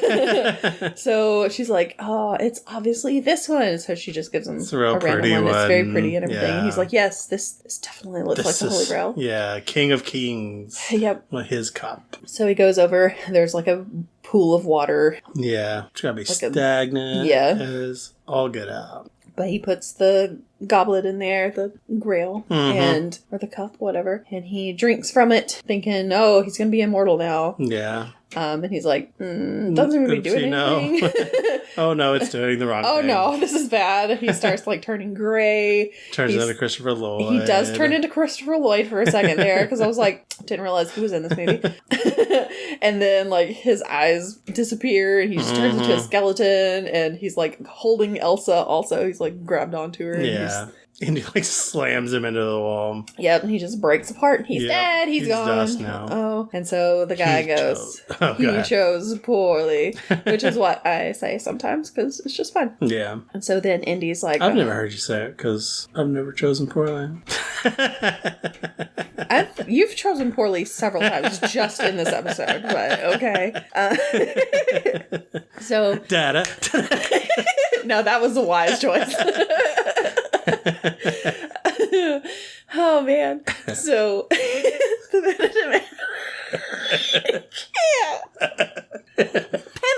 So she's like, oh, it's obviously this one. So she just gives him a random one. It's very pretty and everything. Yeah. He's like, yes, this definitely looks like the Holy Grail. Yeah, King of Kings. Yep. His cup. So he goes over. There's like a pool of water. Yeah. It's gotta be like stagnant. It's all good out. But he puts the goblet in there, the grail, or the cup, whatever. And he drinks from it, thinking, oh, he's going to be immortal now. Yeah. And he's like, doesn't seem to be doing anything. Oh no, it's doing the wrong thing. Oh no, this is bad. He starts like turning gray. Turns into Christopher Lloyd. He does turn into Christopher Lloyd for a second there, because I was like, didn't realize he was in this movie. And then like his eyes disappear and he just turns into a skeleton, and he's like holding Elsa also. He's like grabbed onto her. And he like slams him into the wall. Yep, and he just breaks apart. He's dead. He's gone. Dust now. Oh, and so the guy goes, he chose poorly, which is what I say sometimes because it's just fun. Yeah. And so then Indy's like, I've never heard you say it because I've never chosen poorly. You've chosen poorly several times just in this episode, but okay. So Dada. No, that was a wise choice. Oh man. So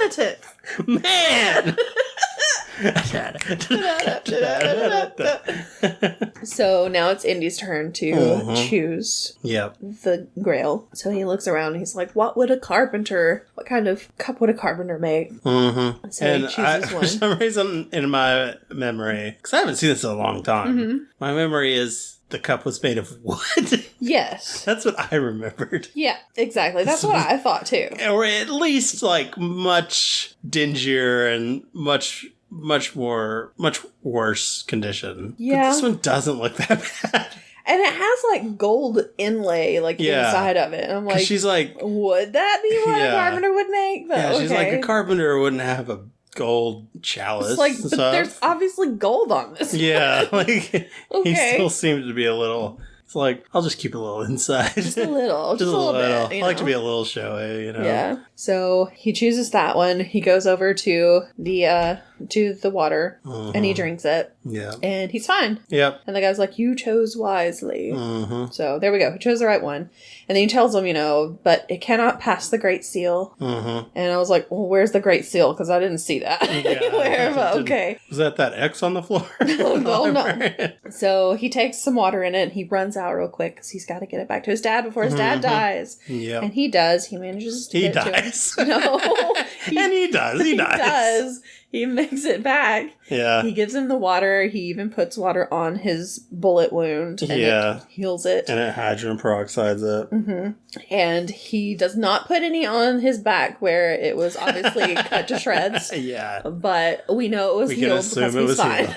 penitent man. So now it's Indy's turn to choose the grail. So he looks around and he's like, what kind of cup would a carpenter make? Mm-hmm. So and he chooses one. For some reason in my memory, because I haven't seen this in a long time, my memory is the cup was made of wood. Yes. That's what I remembered. Yeah, exactly. That's what I thought too. Or at least like much dingier and much worse condition. Yeah. But this one doesn't look that bad. And it has like gold inlay inside of it. And I'm like, she's like, would that be what a carpenter would make? But, she's like, a carpenter wouldn't have a gold chalice. It's like, but there's obviously gold on this. Yeah, like, he still seems to be a little... It's like, I'll just keep it a little inside. Just a little. Just a little bit. I like to be a little showy, Yeah. So he chooses that one. He goes over to the water and he drinks it. Yeah. And he's fine. Yep. And the guy's like, you chose wisely. So there we go. He chose the right one. And then he tells him, but it cannot pass the Great Seal. And I was like, well, where's the Great Seal? Because I didn't see that anywhere. But okay. Was that X on the floor? Well, no. So he takes some water in it and he runs out real quick because he's got to get it back to his dad before his dad dies. Yeah. And he does. He manages to get to him. No. And he does. He dies. He makes it back. Yeah. He gives him the water. He even puts water on his bullet wound. And it heals it. And it hydrogen peroxides it. And he does not put any on his back where it was obviously cut to shreds. Yeah. But we know it was healed because he's fine.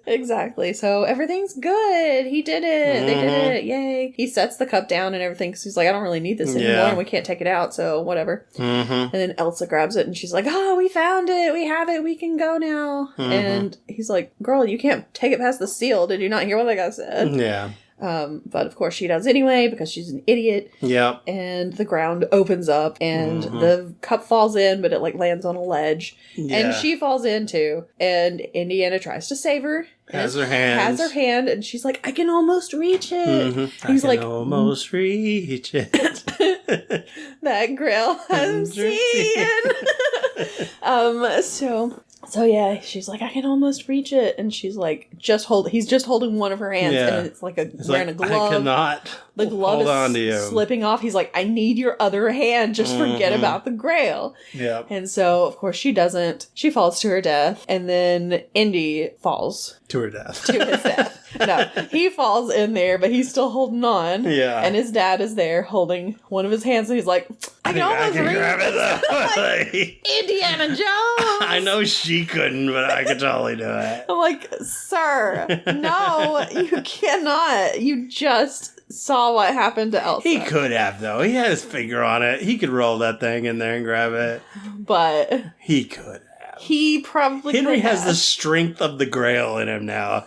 Exactly. So everything's good. He did it. They did it. Yay. He sets the cup down and everything because he's like, I don't really need this anymore and we can't take it out. So whatever. And then Elsa grabs it and she's like, oh, we found it. We have it. We can go now. And he's like, girl, you can't take it past the seal. Did you not hear what that guy said? Yeah. But of course she does anyway because she's an idiot. Yeah. And the ground opens up and the cup falls in, but it like lands on a ledge. Yeah. And she falls in too. And Indiana tries to save her. Has her hand. And she's like, I can almost reach it. He's like, almost reach it. That grill I'm seeing. So yeah, she's like, I can almost reach it. And she's like, he's just holding one of her hands. Yeah. And it's like wearing a glove. I cannot the glove hold on to you. Slipping off. He's like, I need your other hand. Just forget about the grail. Yeah. And so, of course, she doesn't. She falls to her death. And then Indy falls. To her death. To his death. No, he falls in there, but he's still holding on. Yeah. And his dad is there holding one of his hands. And he's like, I can almost reach it. Like, Indiana Jones. I know she couldn't, but I could totally do it. I'm like, sir, no, you cannot. You just saw what happened to Elsa. He could have, though. He had his finger on it. He could roll that thing in there and grab it. But he could. He probably Henry has the strength of the Grail in him now.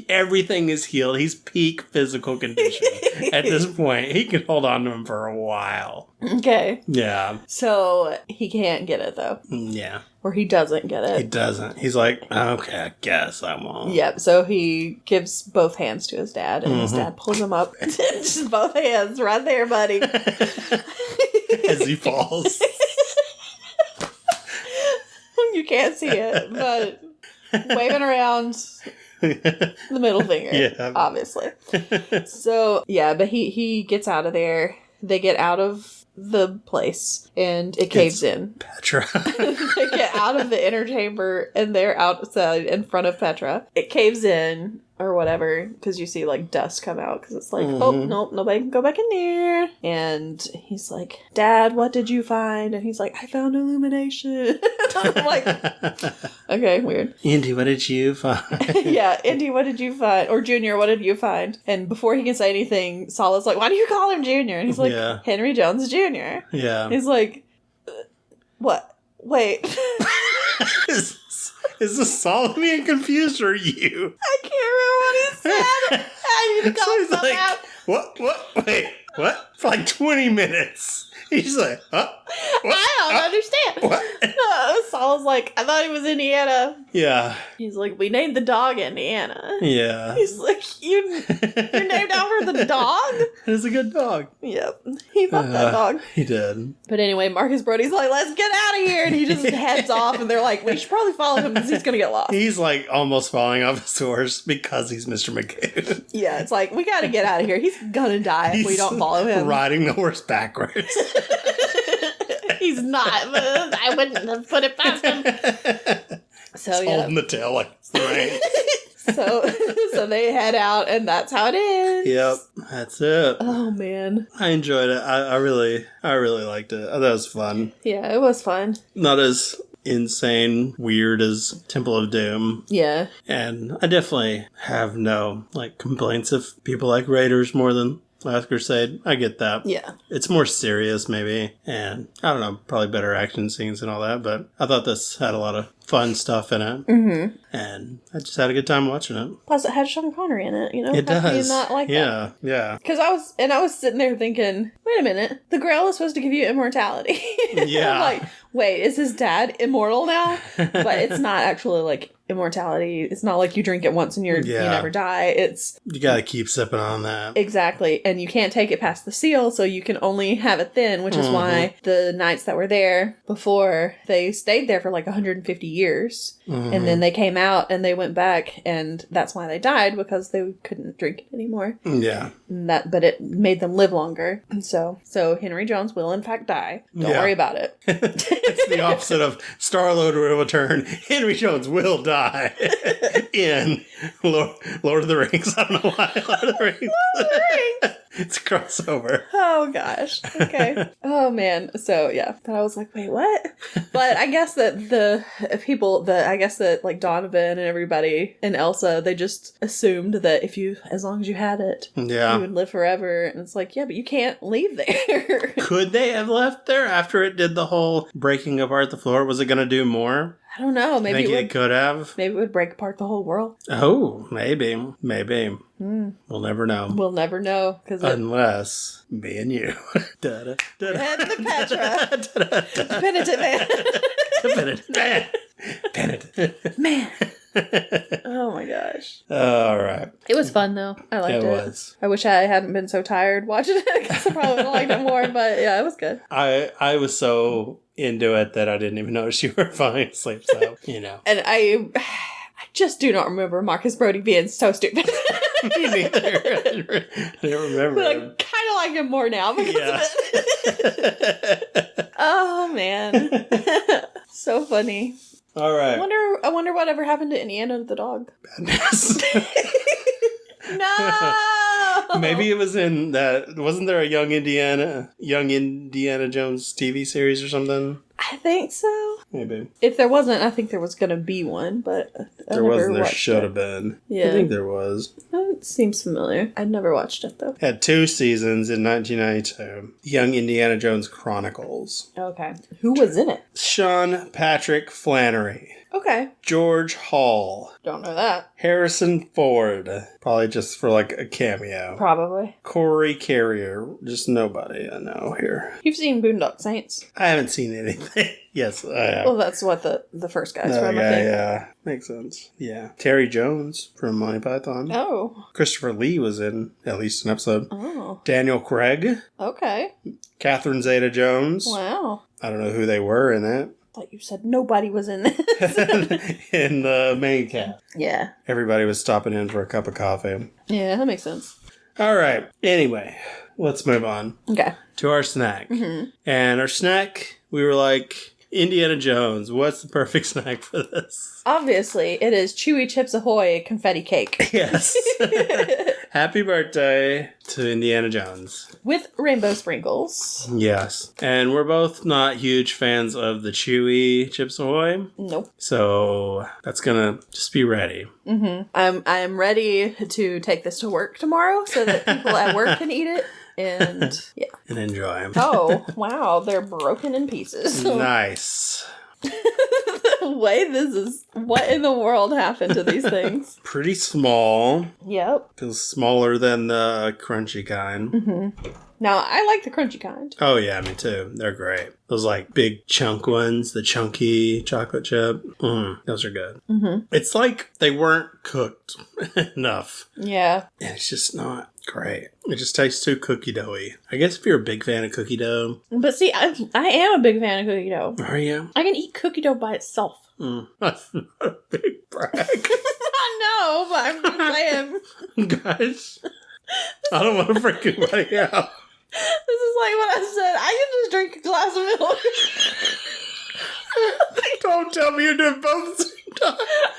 Everything is healed. He's peak physical condition at this point. He can hold on to him for a while. Okay. Yeah. So he can't get it though. Yeah. Or he doesn't get it. He doesn't. He's like, okay, I guess I won't. Yep. So he gives both hands to his dad, and his dad pulls him up. Just both hands right there, buddy. As he falls. You can't see it, but waving around the middle finger, obviously. So, yeah, but he gets out of there. They get out of the place, and it caves in. Petra. They get out of the inner chamber, and they're outside in front of Petra. It caves in, or whatever, because you see, like, dust come out, because it's like, oh, nope, nobody can go back in there. And he's like, Dad, what did you find? And he's like, I found illumination. I'm like, okay, weird. Indy, what did you find? Yeah, Indy, what did you find? Or Junior, what did you find? And before he can say anything, Sala's like, why do you call him Junior? And he's like, Henry Jones Jr. Yeah. He's like, what? Wait. Is this Saul being confused or you? I can't remember what he said. I need to call something out. What? Wait, what? For like 20 minutes. He's like, huh? What? I don't understand. What? No, Saul's like, I thought he was Indiana. Yeah. He's like, we named the dog Indiana. Yeah. He's like, you're named after the dog? It's a good dog. Yep. He loved that dog. He did. But anyway, Marcus Brody's like, let's get out of here. And he just heads off. And they're like, we should probably follow him because he's going to get lost. He's like almost falling off his horse because he's Mr. McCabe. Yeah, it's like, we got to get out of here. He's going to die if we don't follow him. Riding the horse backwards. He's not, but I wouldn't have put it past him. So it's holding the tail like it's the reins. So they head out, and that's how it ends. Yep, that's it. Oh man, I enjoyed it. I really liked it. I thought it was fun. Yeah, it was fun. Not as insane, weird as Temple of Doom. Yeah, and I definitely have no complaints if people like Raiders more than Last Crusade. I get that. Yeah. It's more serious, maybe. And, I don't know, probably better action scenes and all that. But I thought this had a lot of fun stuff in it. Mm-hmm. And I just had a good time watching it. Plus, it had Sean Connery in it, you know? It does. How can you not like that? Yeah. Because I was sitting there thinking, wait a minute, the Grail is supposed to give you immortality. Yeah. I'm like, wait, is his dad immortal now? But it's not actually, like, immortality. It's not like you drink it once and you never die. It's... You gotta keep sipping on that. Exactly. And you can't take it past the seal, so you can only have it then, which is why the knights that were there before, they stayed there for like 150 years. Mm-hmm. And then they came out and they went back, and that's why they died, because they couldn't drink it anymore. Yeah. But it made them live longer. So Henry Jones will in fact die. Don't worry about it. It's the opposite of Star-Lord will return. Henry Jones will die in Lord of the Rings. I don't know why. Lord of the Rings. Lord of the Rings. It's a crossover. Oh, gosh. Okay. Oh, man. So, yeah. But I was like, wait, what? But I guess that that like Donovan and everybody and Elsa, they just assumed that as long as you had it, you would live forever. And it's like, yeah, but you can't leave there. Could they have left there after it did the whole breaking apart the floor? Was it going to do more? I don't know. Maybe it could have. Maybe it would break apart the whole world. Oh, maybe. We'll never know. We'll never know. Unless me and you. And the Petra. Penitent man. Penitent man. Oh my gosh. All right. It was fun though. I liked it. It was. I wish I hadn't been so tired watching it, because I probably would have liked it more, but yeah, it was good. I was so into it that I didn't even notice you were falling asleep, so, you know. And I just do not remember Marcus Brody being so stupid. Me neither. I didn't remember. But I kind of like him more now because of it. Oh, man. So funny. All right. I wonder whatever happened to Indiana the dog. Badness. No! Maybe it was in that... Wasn't there a Young Indiana Jones TV series or something? I think so. Maybe. If there wasn't, I think there was going to be one, but there wasn't. There should have been. Yeah. I think there was. It seems familiar. I'd never watched it, though. Had 2 seasons in 1992. Young Indiana Jones Chronicles. Okay. Who was in it? Sean Patrick Flannery. Okay. George Hall. Don't know that. Harrison Ford. Probably just for like a cameo. Probably. Corey Carrier. Just nobody I know here. You've seen Boondock Saints? I haven't seen anything. Yes, I have. Well, that's what the first guy's from, I think. Yeah. Makes sense. Yeah. Terry Jones from Monty Python. Oh. Christopher Lee was in at least an episode. Oh. Daniel Craig. Okay. Catherine Zeta-Jones. Wow. I don't know who they were in it. I thought you said nobody was in this. In the main cast. Yeah. Everybody was stopping in for a cup of coffee. Yeah, that makes sense. All right. Anyway, let's move on. Okay. To our snack. Mm-hmm. And our snack, we were like, Indiana Jones, what's the perfect snack for this? Obviously, it is Chewy Chips Ahoy confetti cake. Yes. Happy birthday to Indiana Jones. With rainbow sprinkles. Yes. And we're both not huge fans of the Chewy Chips Ahoy. Nope. So that's gonna just be ready. Mm-hmm. I am ready to take this to work tomorrow so that people at work can eat it. And yeah. And enjoy them. Oh, wow. They're broken in pieces. Nice. The way this is... What in the world happened to these things? Pretty small. Yep. Feels smaller than the crunchy kind. Mm-hmm. Now, I like the crunchy kind. Oh, yeah, me too. They're great. Those, like, big chunk ones, the chunky chocolate chip. Those are good. Mm-hmm. It's like they weren't cooked enough. Yeah. And it's just not great. It just tastes too cookie doughy. I guess if you're a big fan of cookie dough. But see, I am a big fan of cookie dough. Are you? I can eat cookie dough by itself. That's not a big brag. I know, but I'm just saying. Guys, I don't want to freak anybody out. This is like what I said. I can just drink a glass of milk. Don't tell me you're doing both at the same time.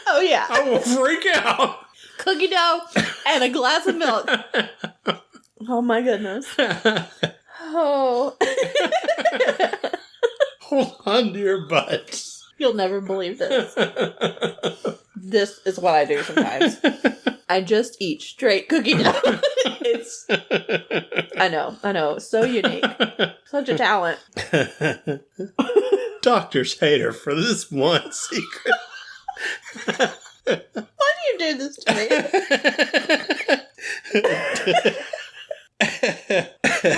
Oh, yeah. I will freak out. Cookie dough and a glass of milk. Oh, my goodness. Oh. Hold on to your butts. You'll never believe this. This is what I do sometimes. I just eat straight cookie dough. It's face. I know. So unique. Such a talent. Doctors hate her for this one secret. Why do you do this to me?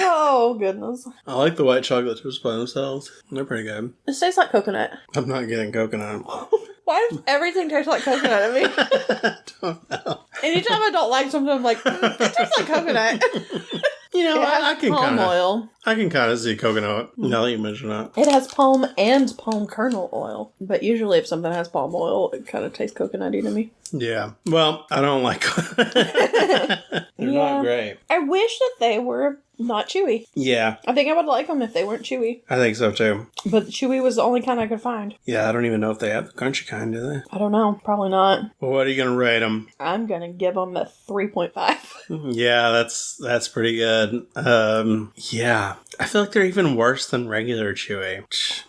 Oh, goodness. I like the white chocolate chips by themselves. They're pretty good. It tastes like coconut. I'm not getting coconut. Why does everything taste like coconut to me? I don't know. Anytime I don't like something, I'm like, it tastes like coconut. You know, I can palm kinda, oil. I can kind of see coconut now that you mention it. It has palm and palm kernel oil. But usually if something has palm oil, it kind of tastes coconutty to me. Yeah. Well, I don't like They're not great. I wish that they were not chewy. Yeah. I think I would like them if they weren't chewy. I think so, too. But the chewy was the only kind I could find. Yeah, I don't even know if they have the crunchy kind, do they? I don't know. Probably not. Well, what are you going to rate them? I'm going to give them a 3.5. Yeah, that's pretty good. Yeah. I feel like they're even worse than regular Chewy.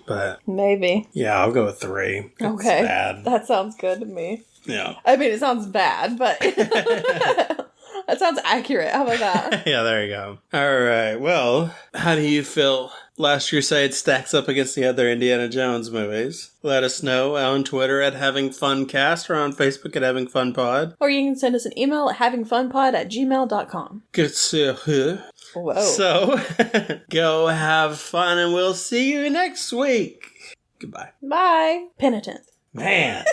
But maybe. Yeah, I'll go with 3. It's okay. bad. That sounds good to me. Yeah. I mean, it sounds bad, but that sounds accurate. How about that? Yeah, there you go. All right. Well, how do you feel Last Crusade stacks up against the other Indiana Jones movies? Let us know on Twitter at HavingFunCast or on Facebook at HavingFunPod. Or you can send us an email at havingfunpod@gmail.com. Good to Whoa. So, go have fun and we'll see you next week. Goodbye. Bye. Penitent. Man.